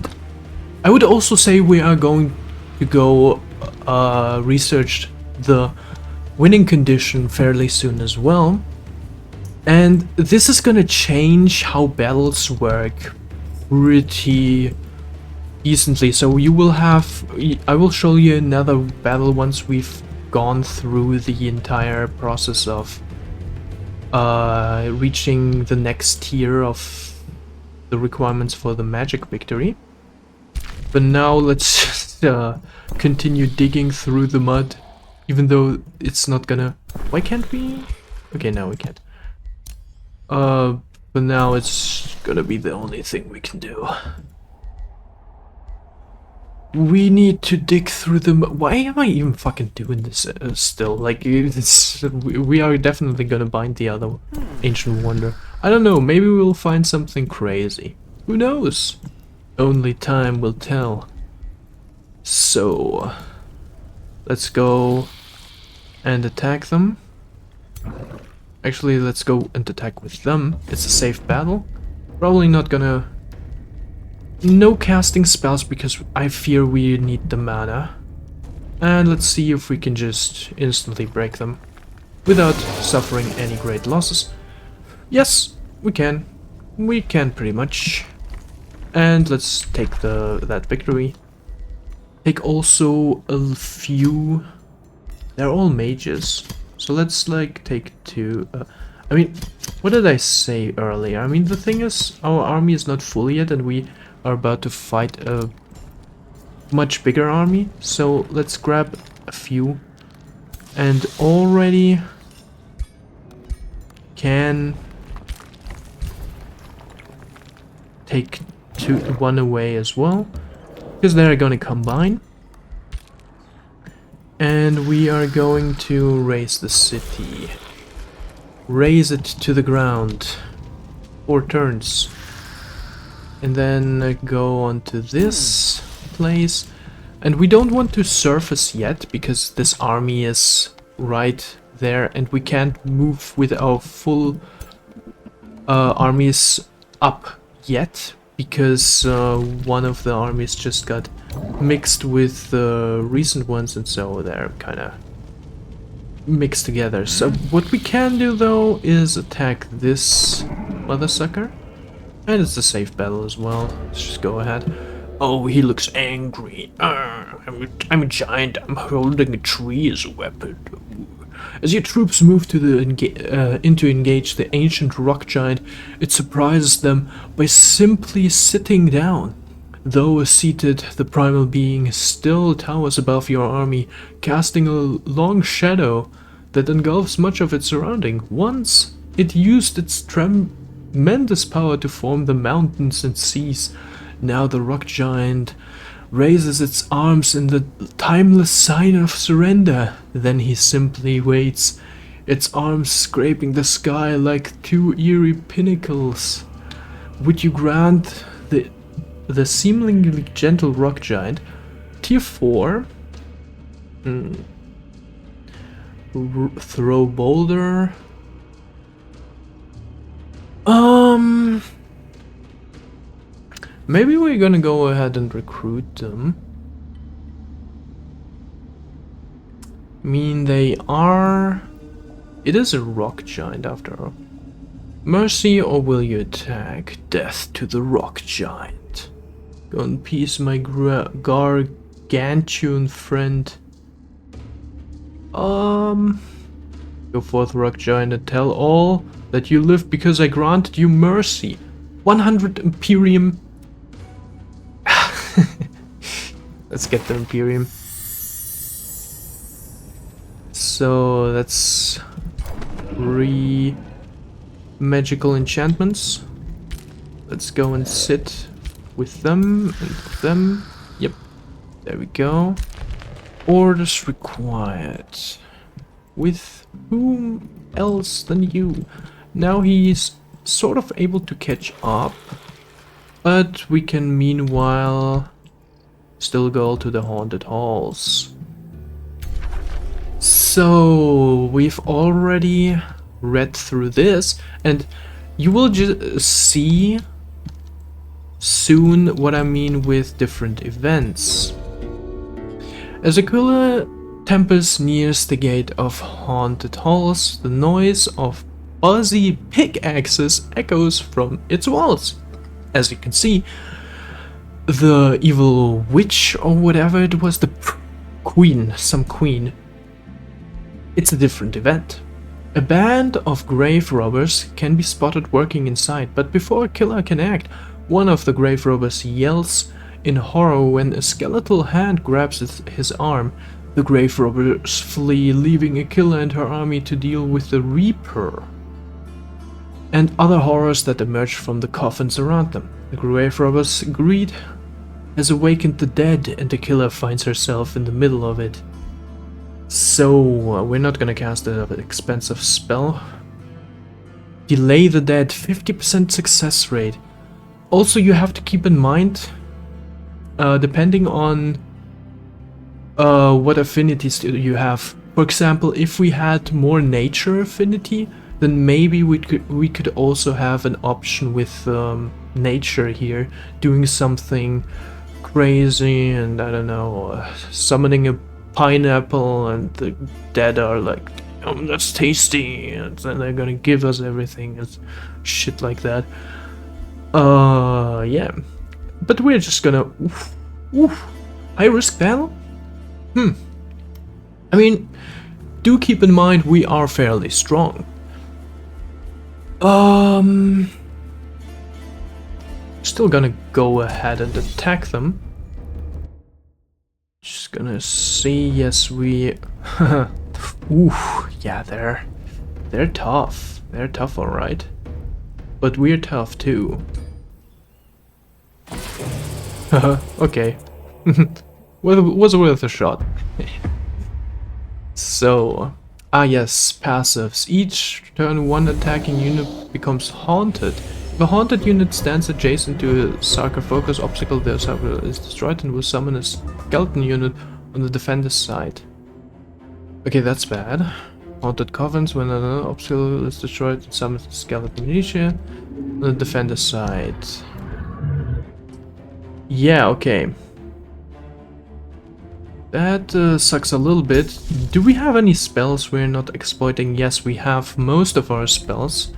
I would also say we are going to go research the winning condition fairly soon as well, and this is gonna change how battles work pretty decently. So you will have, I will show you another battle once we've gone through the entire process of reaching the next tier of the requirements for the magic victory. But now let's just continue digging through the mud, even though it's not gonna... Why can't we? Okay, now we can't. But now it's gonna be the only thing we can do. We need to dig through the mud. Why am I even fucking doing this still? Like, we are definitely gonna bind the other ancient wonder. I don't know, maybe we'll find something crazy. Who knows? Only time will tell. So let's go and attack them. Actually, let's go and attack with them. It's a safe battle. Probably not gonna... No casting spells because I fear we need the mana. And let's see if we can just instantly break them without suffering any great losses. Yes, we can. We can pretty much. And let's take that victory. Take also a few... They're all mages. So let's like take two... I mean, what did I say earlier? I mean, the thing is, our army is not full yet and we are about to fight a much bigger army, so let's grab a few and already can take one away as well, because they're gonna combine. And we are going to raise the city. Raise it to the ground. 4 turns. And then go on to this place. And we don't want to surface yet, because this army is right there and we can't move with our full armies up yet, because one of the armies just got mixed with the recent ones, and so they're kind of mixed together. So what we can do though is attack this mother sucker, and it's a safe battle as well. Let's just go ahead. Oh, he looks angry. I'm a giant. I'm holding a tree as a weapon. As your troops move to the in to engage the ancient rock giant, it surprises them by simply sitting down. Though seated, the primal being still towers above your army, casting a long shadow that engulfs much of its surrounding. Once, it used its tremendous power to form the mountains and seas. Now the rock giant raises its arms in the timeless sign of surrender. Then he simply waits, its arms scraping the sky like 2 eerie pinnacles. Would you grant the seemingly gentle rock giant tier 4 throw boulder? Maybe we're gonna go ahead and recruit them. I mean, they are... It is a rock giant after all. Mercy, or will you attack? Death to the rock giant. Go in peace, my gargantuan friend. Go forth, rock giant, and tell all that you live because I granted you mercy. 100 Imperium. Let's get the Imperium. So that's 3 magical enchantments. Let's go and sit with them and with them. Yep, there we go. Orders required. With whom else than you? Now he's sort of able to catch up, but we can meanwhile still go to the haunted halls. So we've already read through this, and you will just see soon what I mean with different events. As Aquila Tempest nears the gate of haunted halls, the noise of buzzy pickaxes echoes from its walls. As you can see, the evil witch, or whatever it was, the queen, some queen. It's a different event. A band of grave robbers can be spotted working inside, but before a killer can act, one of the grave robbers yells in horror when a skeletal hand grabs his arm. The grave robbers flee, leaving a killer and her army to deal with the Reaper and other horrors that emerge from the coffins around them. The grave robbers' greed has awakened the dead, and the killer finds herself in the middle of it. So, we're not gonna cast an expensive spell. Delay the dead, 50% success rate. Also, you have to keep in mind, depending on what affinities you have. For example, if we had more nature affinity, then maybe we could also have an option with nature here, doing something crazy, and I don't know, summoning a pineapple, and the dead are like, oh, that's tasty, and then they're gonna give us everything and shit like that. Yeah, but we're just gonna high risk battle. I mean, do keep in mind we are fairly strong. Still gonna go ahead and attack them. Just gonna see. Yes, we. Ooh, yeah, they're tough. They're tough, all right. But we're tough too. Okay. Was worth a shot. So, yes, passives. Each turn one attacking unit becomes haunted. If a haunted unit stands adjacent to a sarcophagus obstacle, the sarcophagus is destroyed and will summon a skeleton unit on the defender's side. Okay, that's bad. Haunted covens, when an obstacle is destroyed, it summons a skeleton militia on the defender's side. Yeah, okay. That sucks a little bit. Do we have any spells we're not exploiting? Yes, we have most of our spells.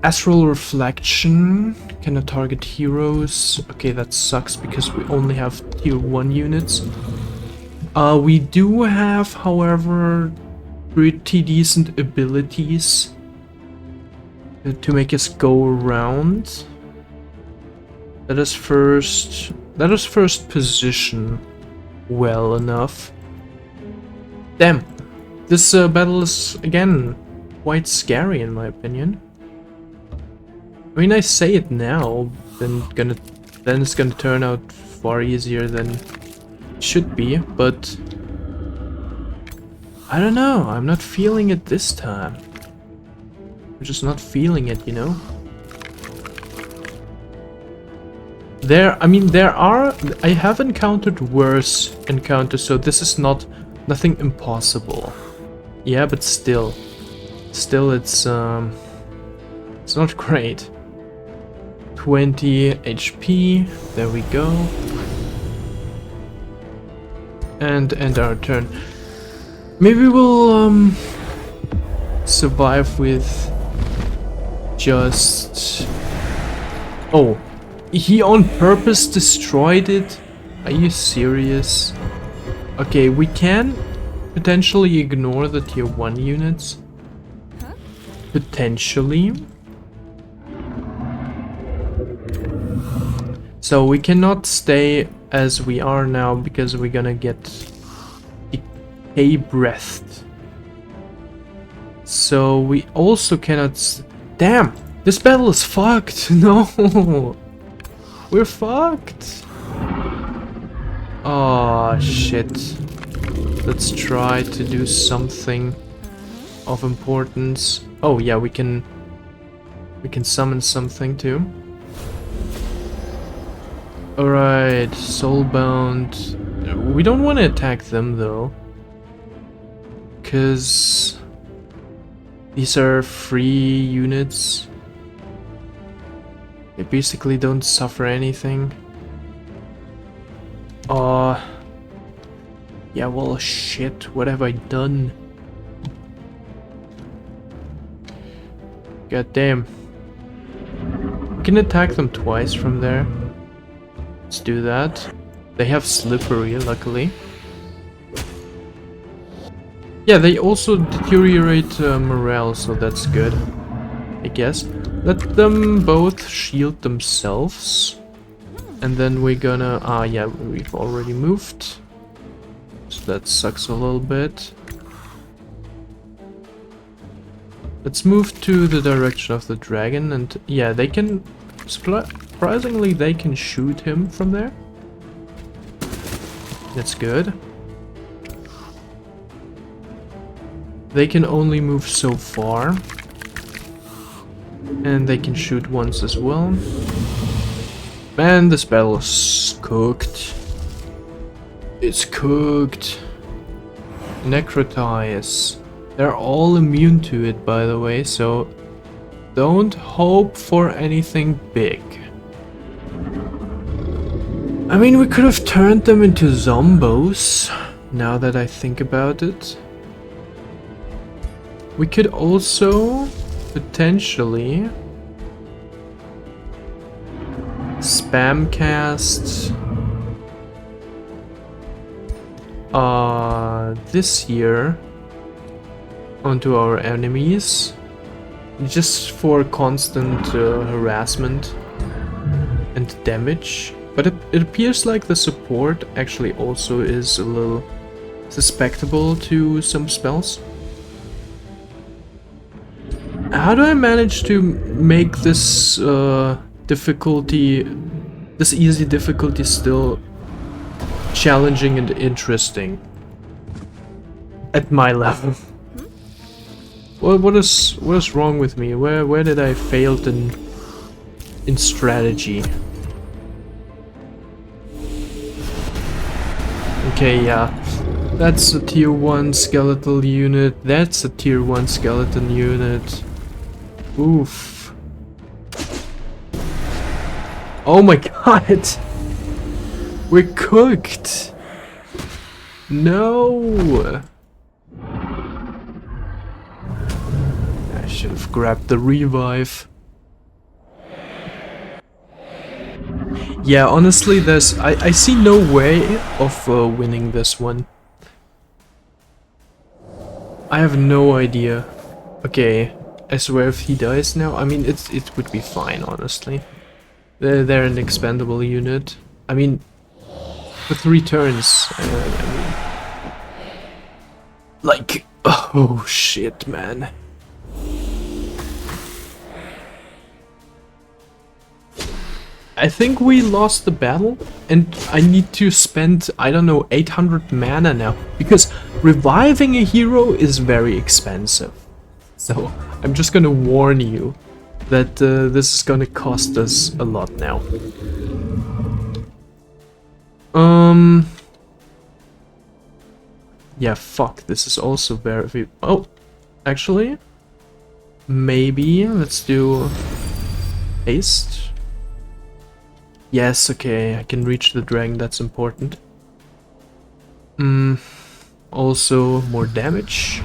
Astral Reflection, cannot target heroes. Okay, that sucks because we only have tier 1 units. We do have, however, pretty decent abilities to make us go around. Let us first position well enough. Damn, this battle is again quite scary in my opinion. I mean, I say it now, then it's gonna turn out far easier than it should be, but I don't know. I'm not feeling it this time. I'm just not feeling it, you know. I have encountered worse encounters, so this is nothing impossible. Yeah, but still it's not great. 20 HP, there we go. And end our turn. Maybe we'll survive with just... Oh, he on purpose destroyed it? Are you serious? Okay, we can potentially ignore the tier 1 units. Huh? Potentially. So we cannot stay as we are now because we're gonna get decay breathed. So we also cannot... Damn! This battle is fucked! No! We're fucked! Oh shit. Let's try to do something of importance. Oh yeah, we can summon something too. Alright, soulbound. We don't want to attack them though, cause these are free units. They basically don't suffer anything. Yeah, well, shit, what have I done? God damn. We can attack them twice from there. Let's do that. They have slippery, luckily. Yeah, they also deteriorate morale, so that's good, I guess. Let them both shield themselves. And then we're gonna... Ah, yeah, we've already moved. So that sucks a little bit. Let's move to the direction of the dragon, and yeah, they can... Surprisingly, they can shoot him from there. That's good. They can only move so far. And they can shoot once as well. Man, this battle is cooked. It's cooked. Necrotize. They're all immune to it, by the way, so don't hope for anything big. I mean, we could have turned them into zombos, now that I think about it. We could also potentially spam cast this here onto our enemies, just for constant harassment and damage. But it appears like the support actually also is a little susceptible to some spells. How do I manage to make this difficulty, this easy difficulty still challenging and interesting at my level? What is wrong with me? Where did I fail in strategy? Okay, yeah. That's a tier 1 skeletal unit. That's a tier 1 skeleton unit. Oof. Oh my god! We're cooked! No! I should have grabbed the revive. Yeah, honestly, I see no way of winning this one. I have no idea. Okay, I swear if he dies now, I mean, it would be fine, honestly. They're an expendable unit. I mean, for 3 turns, I mean... Like, oh shit, man. I think we lost the battle, and I need to spend, I don't know, 800 mana now, because reviving a hero is very expensive. So, I'm just gonna warn you that this is gonna cost us a lot now. Yeah, fuck, this is also very... Oh, actually, maybe let's do haste. Yes, okay, I can reach the dragon, that's important. Also more damage.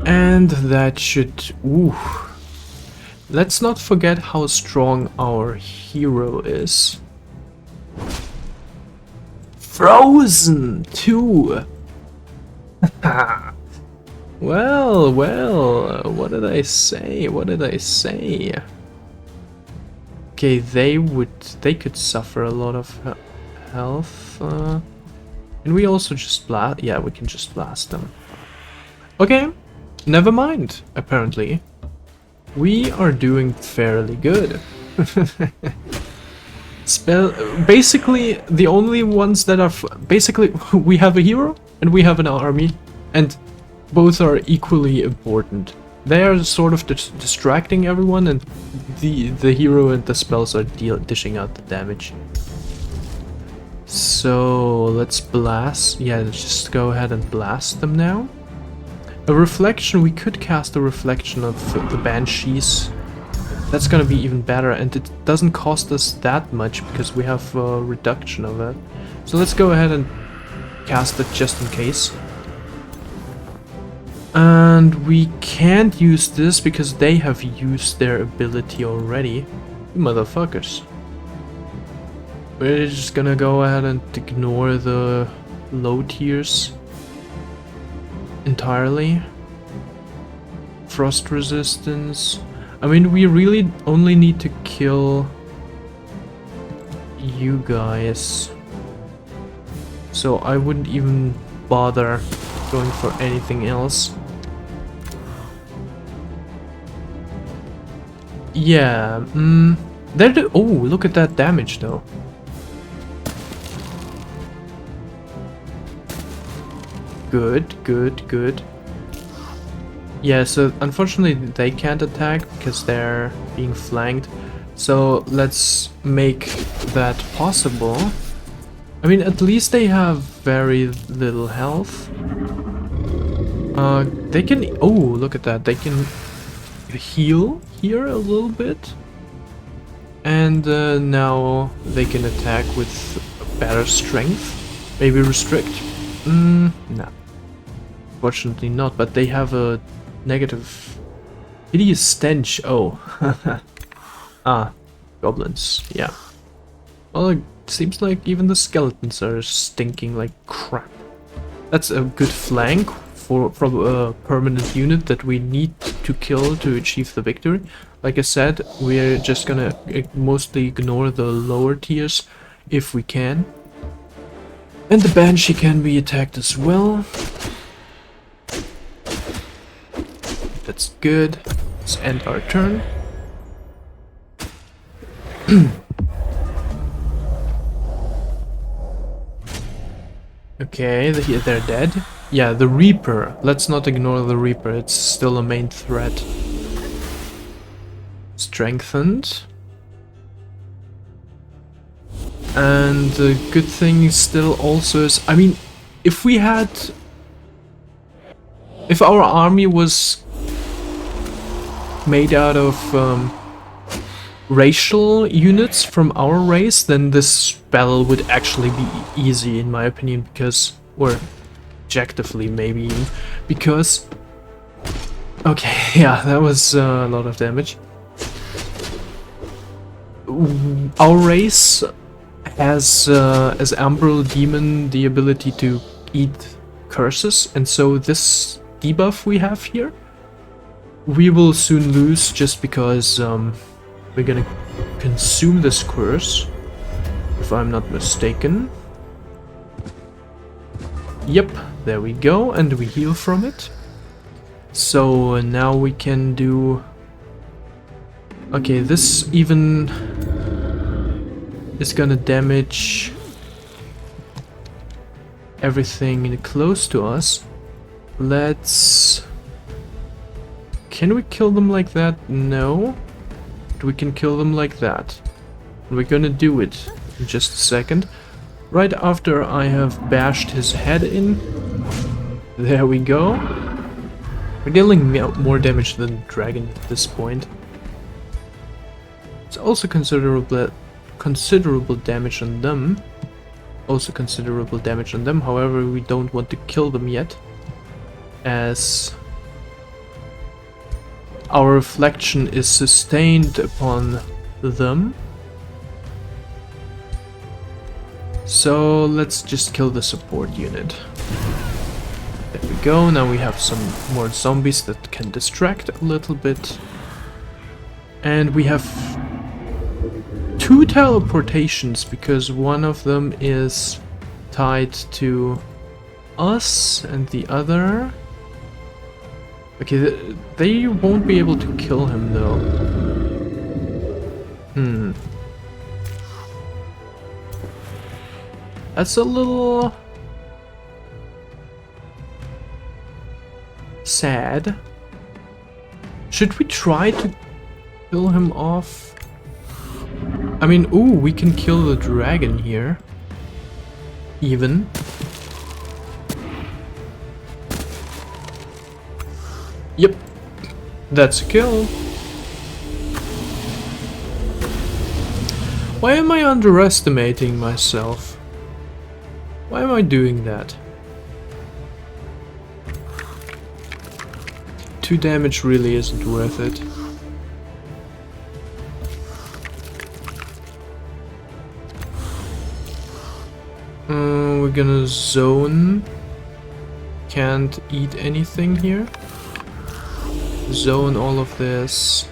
And that should... Ooh. Let's not forget how strong our hero is. Frozen too! Well, what did I say? What did I say? Okay, they could suffer a lot of health. And we also just blast. Yeah, we can just blast them. Okay, never mind. Apparently, we are doing fairly good. Basically, the only ones that are basically we have a hero and we have an army, and both are equally important. They are sort of distracting everyone, and the hero and the spells are dishing out the damage. So let's blast. Yeah, let's just go ahead and blast them now. A reflection. We could cast a reflection of the banshees. That's gonna be even better, and it doesn't cost us that much because we have a reduction of it. So let's go ahead and cast it just in case. And we can't use this because they have used their ability already. Motherfuckers. We're just gonna go ahead and ignore the low tiers entirely. Frost resistance. I mean, we really only need to kill you guys. So I wouldn't even bother going for anything else. Yeah, oh, look at that damage though. Good. Yeah, so unfortunately they can't attack because they're being flanked. So let's make that possible. I mean, at least they have very little health. They can... Oh, look at that. They can heal here a little bit. And now they can attack with better strength. Maybe restrict. No. Fortunately not, but they have a negative... Hideous stench. Oh. Ah, goblins. Yeah. Well, it seems like even the skeletons are stinking like crap. That's a good flank from a permanent unit that we need to kill to achieve the victory. Like I said, we're just gonna mostly ignore the lower tiers if we can. And the Banshee can be attacked as well. That's good. Let's end our turn. Okay, they're dead. Yeah, the Reaper. Let's not ignore the Reaper. It's still a main threat. Strengthened. And the good thing still also is... I mean, if we had... If our army was made out of racial units from our race, then this battle would actually be easy in my opinion, because, or objectively maybe, because, okay, yeah, that was a lot of damage. Our race has, as Umbral Demon, the ability to eat curses, and so this debuff we have here, we will soon lose just because we're gonna consume this curse, if I'm not mistaken. Yep, there we go, and we heal from it. So now we can do... Okay, this even is gonna damage everything close to us. Let's... Can we kill them like that? No. But we can kill them like that. We're gonna do it in just a second. Right after I have bashed his head in. There we go. We're dealing more damage than the dragon at this point. It's also considerable damage on them. Also considerable damage on them. However, we don't want to kill them yet, as our reflection is sustained upon them. So let's just kill the support unit. There we go. Now we have some more zombies that can distract a little bit. And we have 2 teleportations, because one of them is tied to us and the other... Okay, they won't be able to kill him though. That's a little... sad. Should we try to kill him off? I mean, ooh, we can kill the dragon here. Even. Yep, that's a kill. Why am I underestimating myself? Why am I doing that? 2 damage really isn't worth it. We're gonna zone. Can't eat anything here. Zone all of this.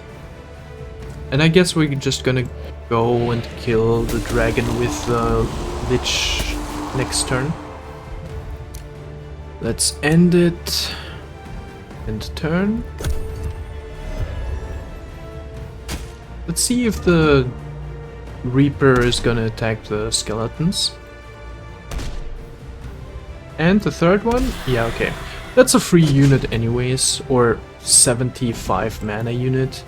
And I guess we're just gonna go and kill the dragon with the Lich next turn. Let's end it. End turn. Let's see if the Reaper is gonna attack the skeletons. And the third one? Yeah, okay. That's a free unit anyways, or 75 mana unit.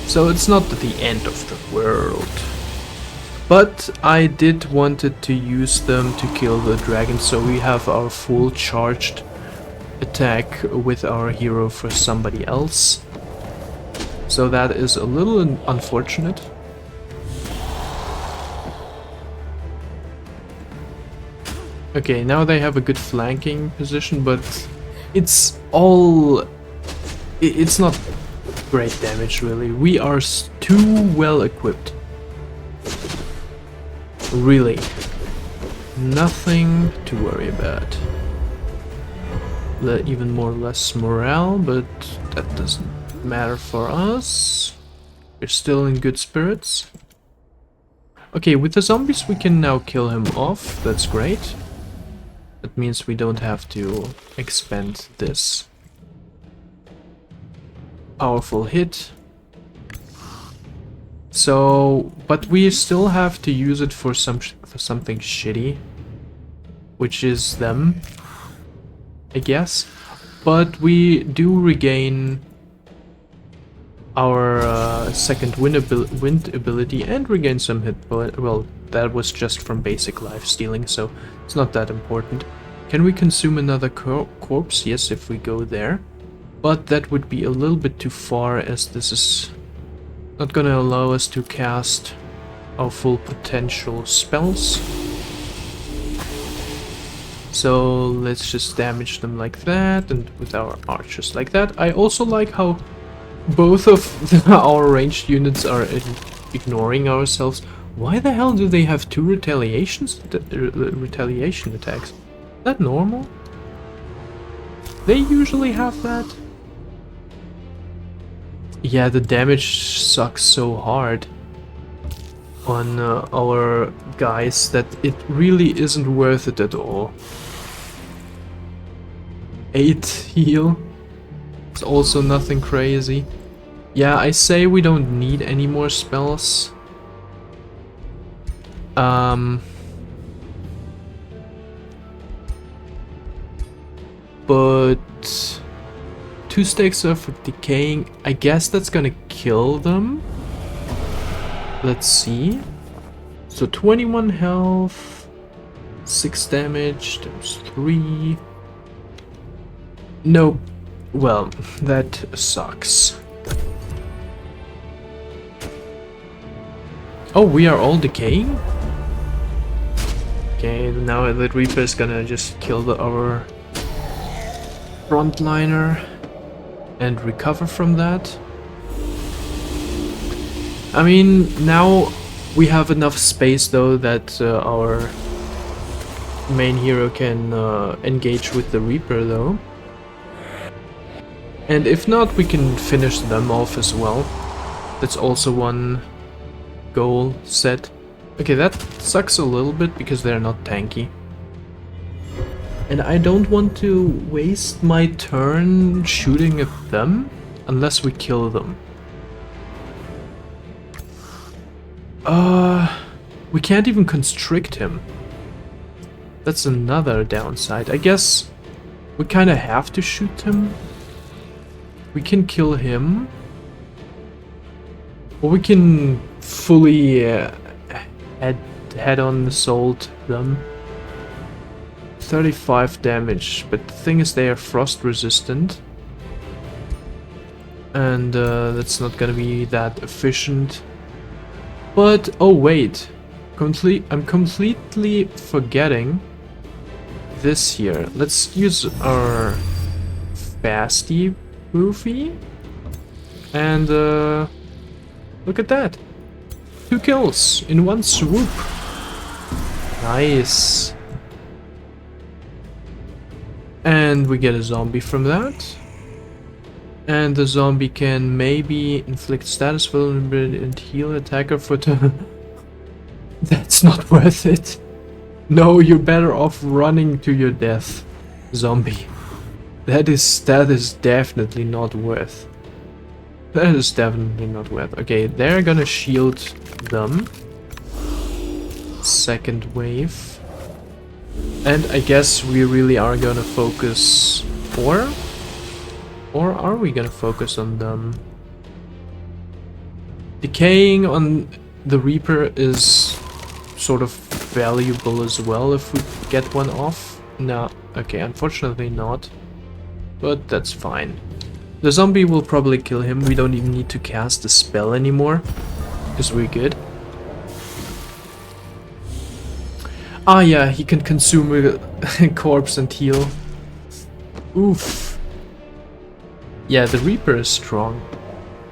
So it's not the end of the world. But I did wanted to use them to kill the dragon, so we have our full charged attack with our hero for somebody else. So that is a little unfortunate. Okay, now they have a good flanking position, but it's all... It's not great damage, really. We are too well equipped. Really. Nothing to worry about. even more less morale, but that doesn't matter for us. We're still in good spirits. Okay, with the zombies we can now kill him off. That's great. That means we don't have to expend this powerful hit. So, but we still have to use it for something shitty, which is them, I guess. But we do regain our second wind ability and regain some hit point. Well, that was just from basic life stealing, so it's not that important. Can we consume another corpse? Yes, if we go there. But that would be a little bit too far, as this is not gonna allow us to cast our full potential spells. So let's just damage them like that, and with our archers like that. I also like how both of our ranged units are ignoring ourselves. Why the hell do they have two retaliation attacks? Is that normal? They usually have that. Yeah, the damage sucks so hard on our guys that it really isn't worth it at all. 8 heal. It's also nothing crazy. Yeah, I say we don't need any more spells. But 2 stacks of decaying. I guess that's gonna kill them. Let's see. So 21 health, 6 damage, times 3. Nope. Well, that sucks. Oh, we are all decaying? Okay, now the Reaper is gonna just kill our frontliner and recover from that. I mean, now we have enough space though that our main hero can engage with the Reaper though. And if not, we can finish them off as well. That's also one goal set. Okay, that sucks a little bit because they're not tanky. And I don't want to waste my turn shooting at them unless we kill them. We can't even constrict him. That's another downside. I guess we kind of have to shoot him. We can kill him. Or we can fully head-on assault them. 35 damage, but the thing is they are frost resistant. And that's not gonna be that efficient. But, oh wait, I'm completely forgetting this here. Let's use our Fasty Boofy. And look at that. 2 kills in one swoop. Nice. And we get a zombie from that. And the zombie can maybe inflict status vulnerability and heal attacker for That's not worth it. No, you're better off running to your death, zombie. That is definitely not worth. That is definitely not worth. Okay, they're gonna shield them. Second wave. And I guess we really are gonna focus, or are we gonna focus on them? Decaying on the Reaper is sort of valuable as well if we get one off. No, okay, unfortunately not. But that's fine. The zombie will probably kill him. We don't even need to cast the spell anymore, because we're good. Ah yeah, he can consume a corpse and heal. Oof. Yeah, the Reaper is strong.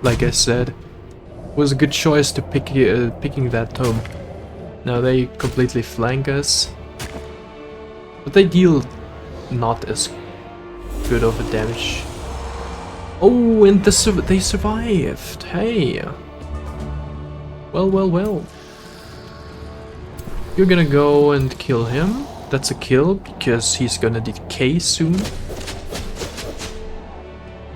Like I said, it was a good choice to picking that tome. Now they completely flank us, but they deal not as good of a damage. Oh, and they survived. Hey. Well, well, well. You're gonna go and kill him. That's a kill, because he's gonna decay soon.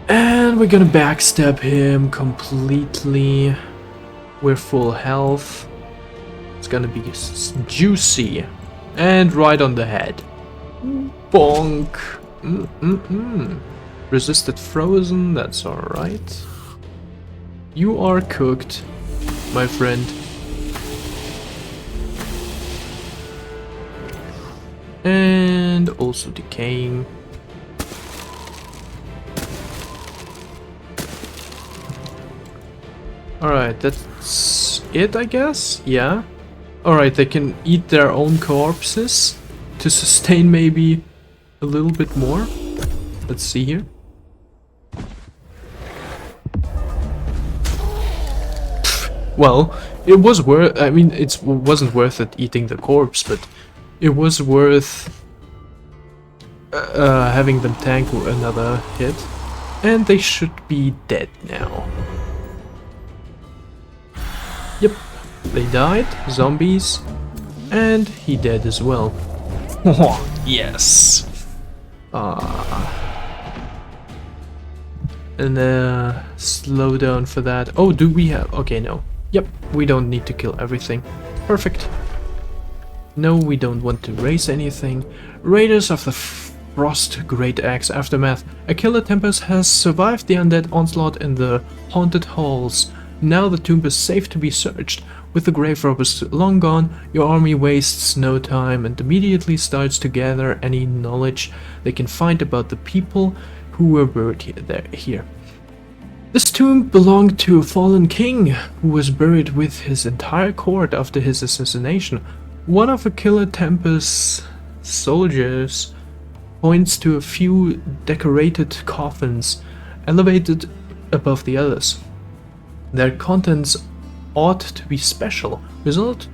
And we're gonna backstab him completely. We're full health. It's gonna be juicy. And right on the head. Bonk. Resisted frozen, that's alright. You are cooked, my friend. And also decaying. Alright, that's it, I guess? Yeah. Alright, they can eat their own corpses to sustain maybe a little bit more. Let's see here. Well, it was worth... I mean, it wasn't worth it eating the corpse, but it was worth having them tank another hit. And they should be dead now. Yep, they died, zombies, and he dead as well. Yes! And slow down for that. Oh, do we have... Okay, no. Yep, we don't need to kill everything. Perfect. No, we don't want to raise anything. Raiders of the Frost Great Axe Aftermath. A killer Tempest has survived the undead onslaught in the haunted halls. Now the tomb is safe to be searched. With the grave robbers long gone, your army wastes no time and immediately starts to gather any knowledge they can find about the people who were buried here. This tomb belonged to a fallen king who was buried with his entire court after his assassination. One of the Killer Tempest's soldiers points to a few decorated coffins elevated above the others. Their contents ought to be special. Result,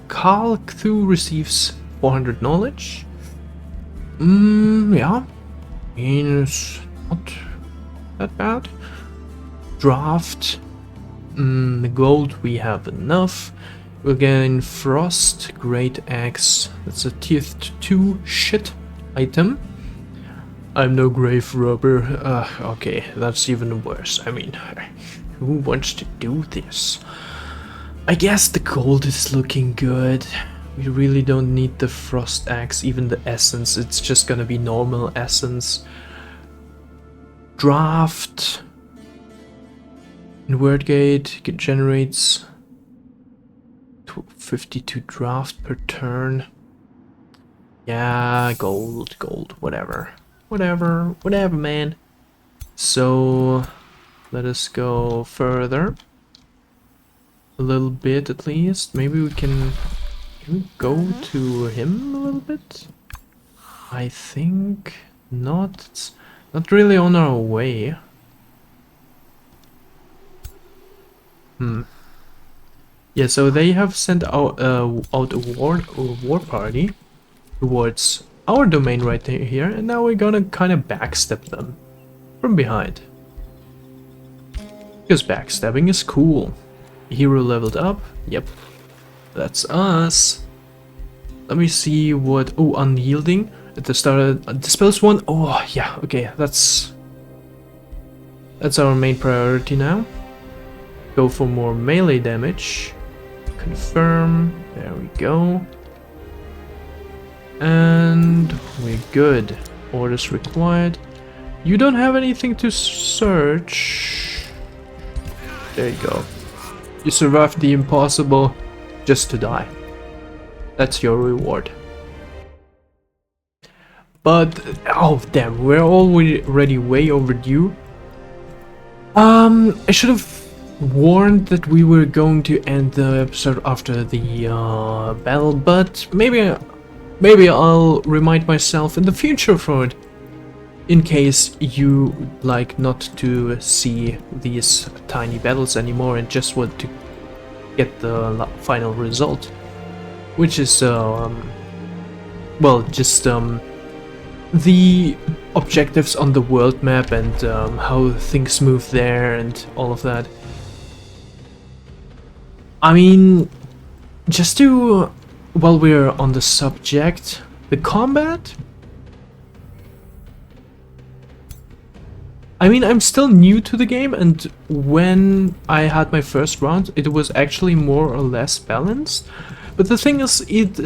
Carl Cthulhu receives 400 knowledge. Yeah. It's not that bad. Draft. The gold we have enough. We'll gain Frost Great Axe. That's a tier 2 shit item. I'm no grave robber. Okay, that's even worse. I mean, who wants to do this? I guess the gold is looking good. We really don't need the Frost Axe, even the essence. It's just gonna be normal essence. Draft. In Wordgate, it generates 52 draft per turn. Yeah, gold, whatever. Whatever, man. So, let us go further. A little bit at least. Maybe we can we go to him a little bit? I think not. It's not really on our way. Yeah, so they have sent out a war party towards our domain right here, and now we're gonna kind of backstab them from behind. Because backstabbing is cool. Hero leveled up. Yep, that's us. Let me see what... Oh, unyielding at the start. Dispels one. Oh, yeah. Okay, that's our main priority now. Go for more melee damage. Confirm. There we go. And we're good. Orders required. You don't have anything to search. There you go. You survived the impossible just to die. That's your reward. But, oh damn, we're already way overdue. I should have warned that we were going to end the episode after the battle, but maybe I'll remind myself in the future for it, in case you like not to see these tiny battles anymore and just want to get the final result, which is well, just the objectives on the world map and how things move there and all of that. I mean, just to, while we're on the subject, the combat. I mean, I'm still new to the game, and when I had my first round, it was actually more or less balanced. But the thing is, it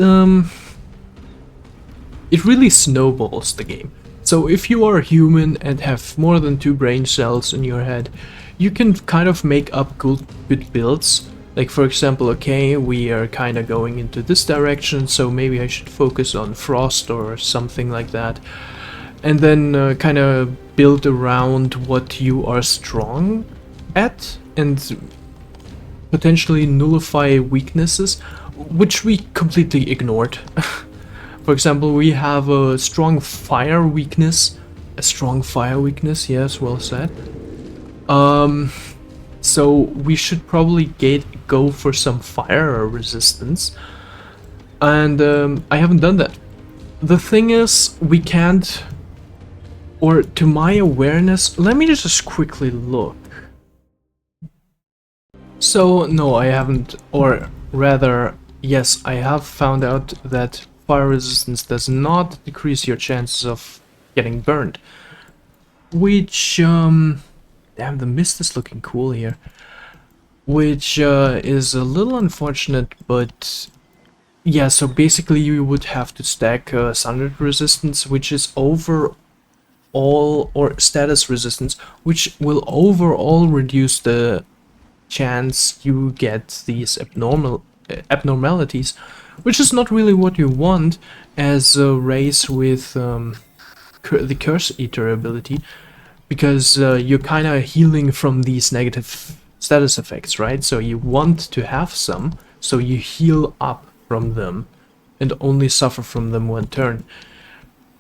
really snowballs the game. So if you are human and have more than 2 brain cells in your head, you can kind of make up good builds. Like, for example, okay, we are kind of going into this direction, so maybe I should focus on frost or something like that. And then kind of build around what you are strong at and potentially nullify weaknesses, which we completely ignored. For example, we have a strong fire weakness. A strong fire weakness, yes, well said. So we should probably go for some fire resistance. And I haven't done that. The thing is, we can't, or to my awareness, let me just quickly look. So, no, I haven't, or rather, yes, I have found out that fire resistance does not decrease your chances of getting burned. Which, damn, the mist is looking cool here. Which is a little unfortunate, but yeah, so basically you would have to stack sunlight resistance, which is overall, or status resistance, which will overall reduce the chance you get these abnormalities, which is not really what you want as a race with the Curse Eater ability, because you're kind of healing from these negative status effects, right? So you want to have some, so you heal up from them and only suffer from them one turn.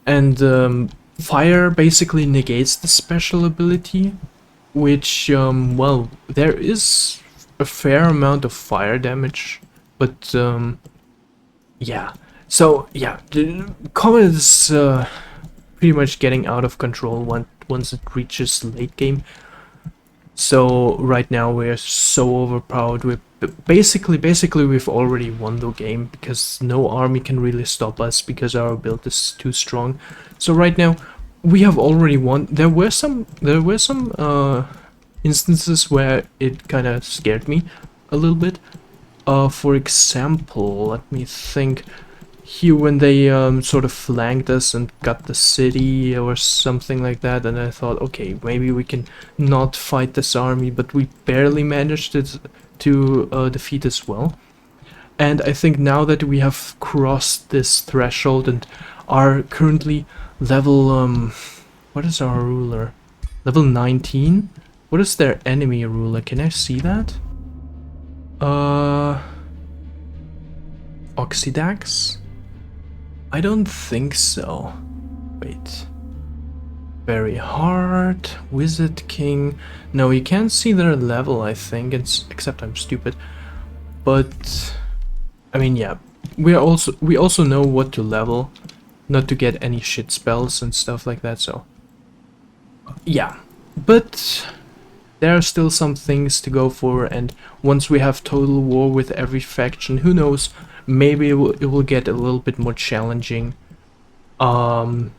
And fire basically negates the special ability, which, well, there is a fair amount of fire damage, but yeah. So yeah, the combat is pretty much getting out of control once it reaches late game. So right now we're so overpowered. We're basically we've already won the game, because no army can really stop us because our build is too strong. So right now we have already won. There were some instances where it kind of scared me a little bit. For example, let me think. Here, when they sort of flanked us and got the city or something like that, and I thought, okay, maybe we can not fight this army, but we barely managed it to defeat as well. And I think now that we have crossed this threshold and are currently level, what is our ruler? Level 19? What is their enemy ruler? Can I see that? Oxidax? I don't think so. Wait. Very hard. Wizard King. No, you can't see their level, I think, except I'm stupid. But I mean, yeah. We also know what to level, not to get any shit spells and stuff like that, so yeah. But there are still some things to go for, and once we have total war with every faction, who knows, maybe it will get a little bit more challenging. We'll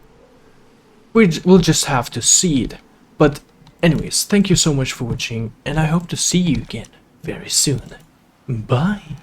just have to see it. But anyways, thank you so much for watching, and I hope to see you again very soon. Bye!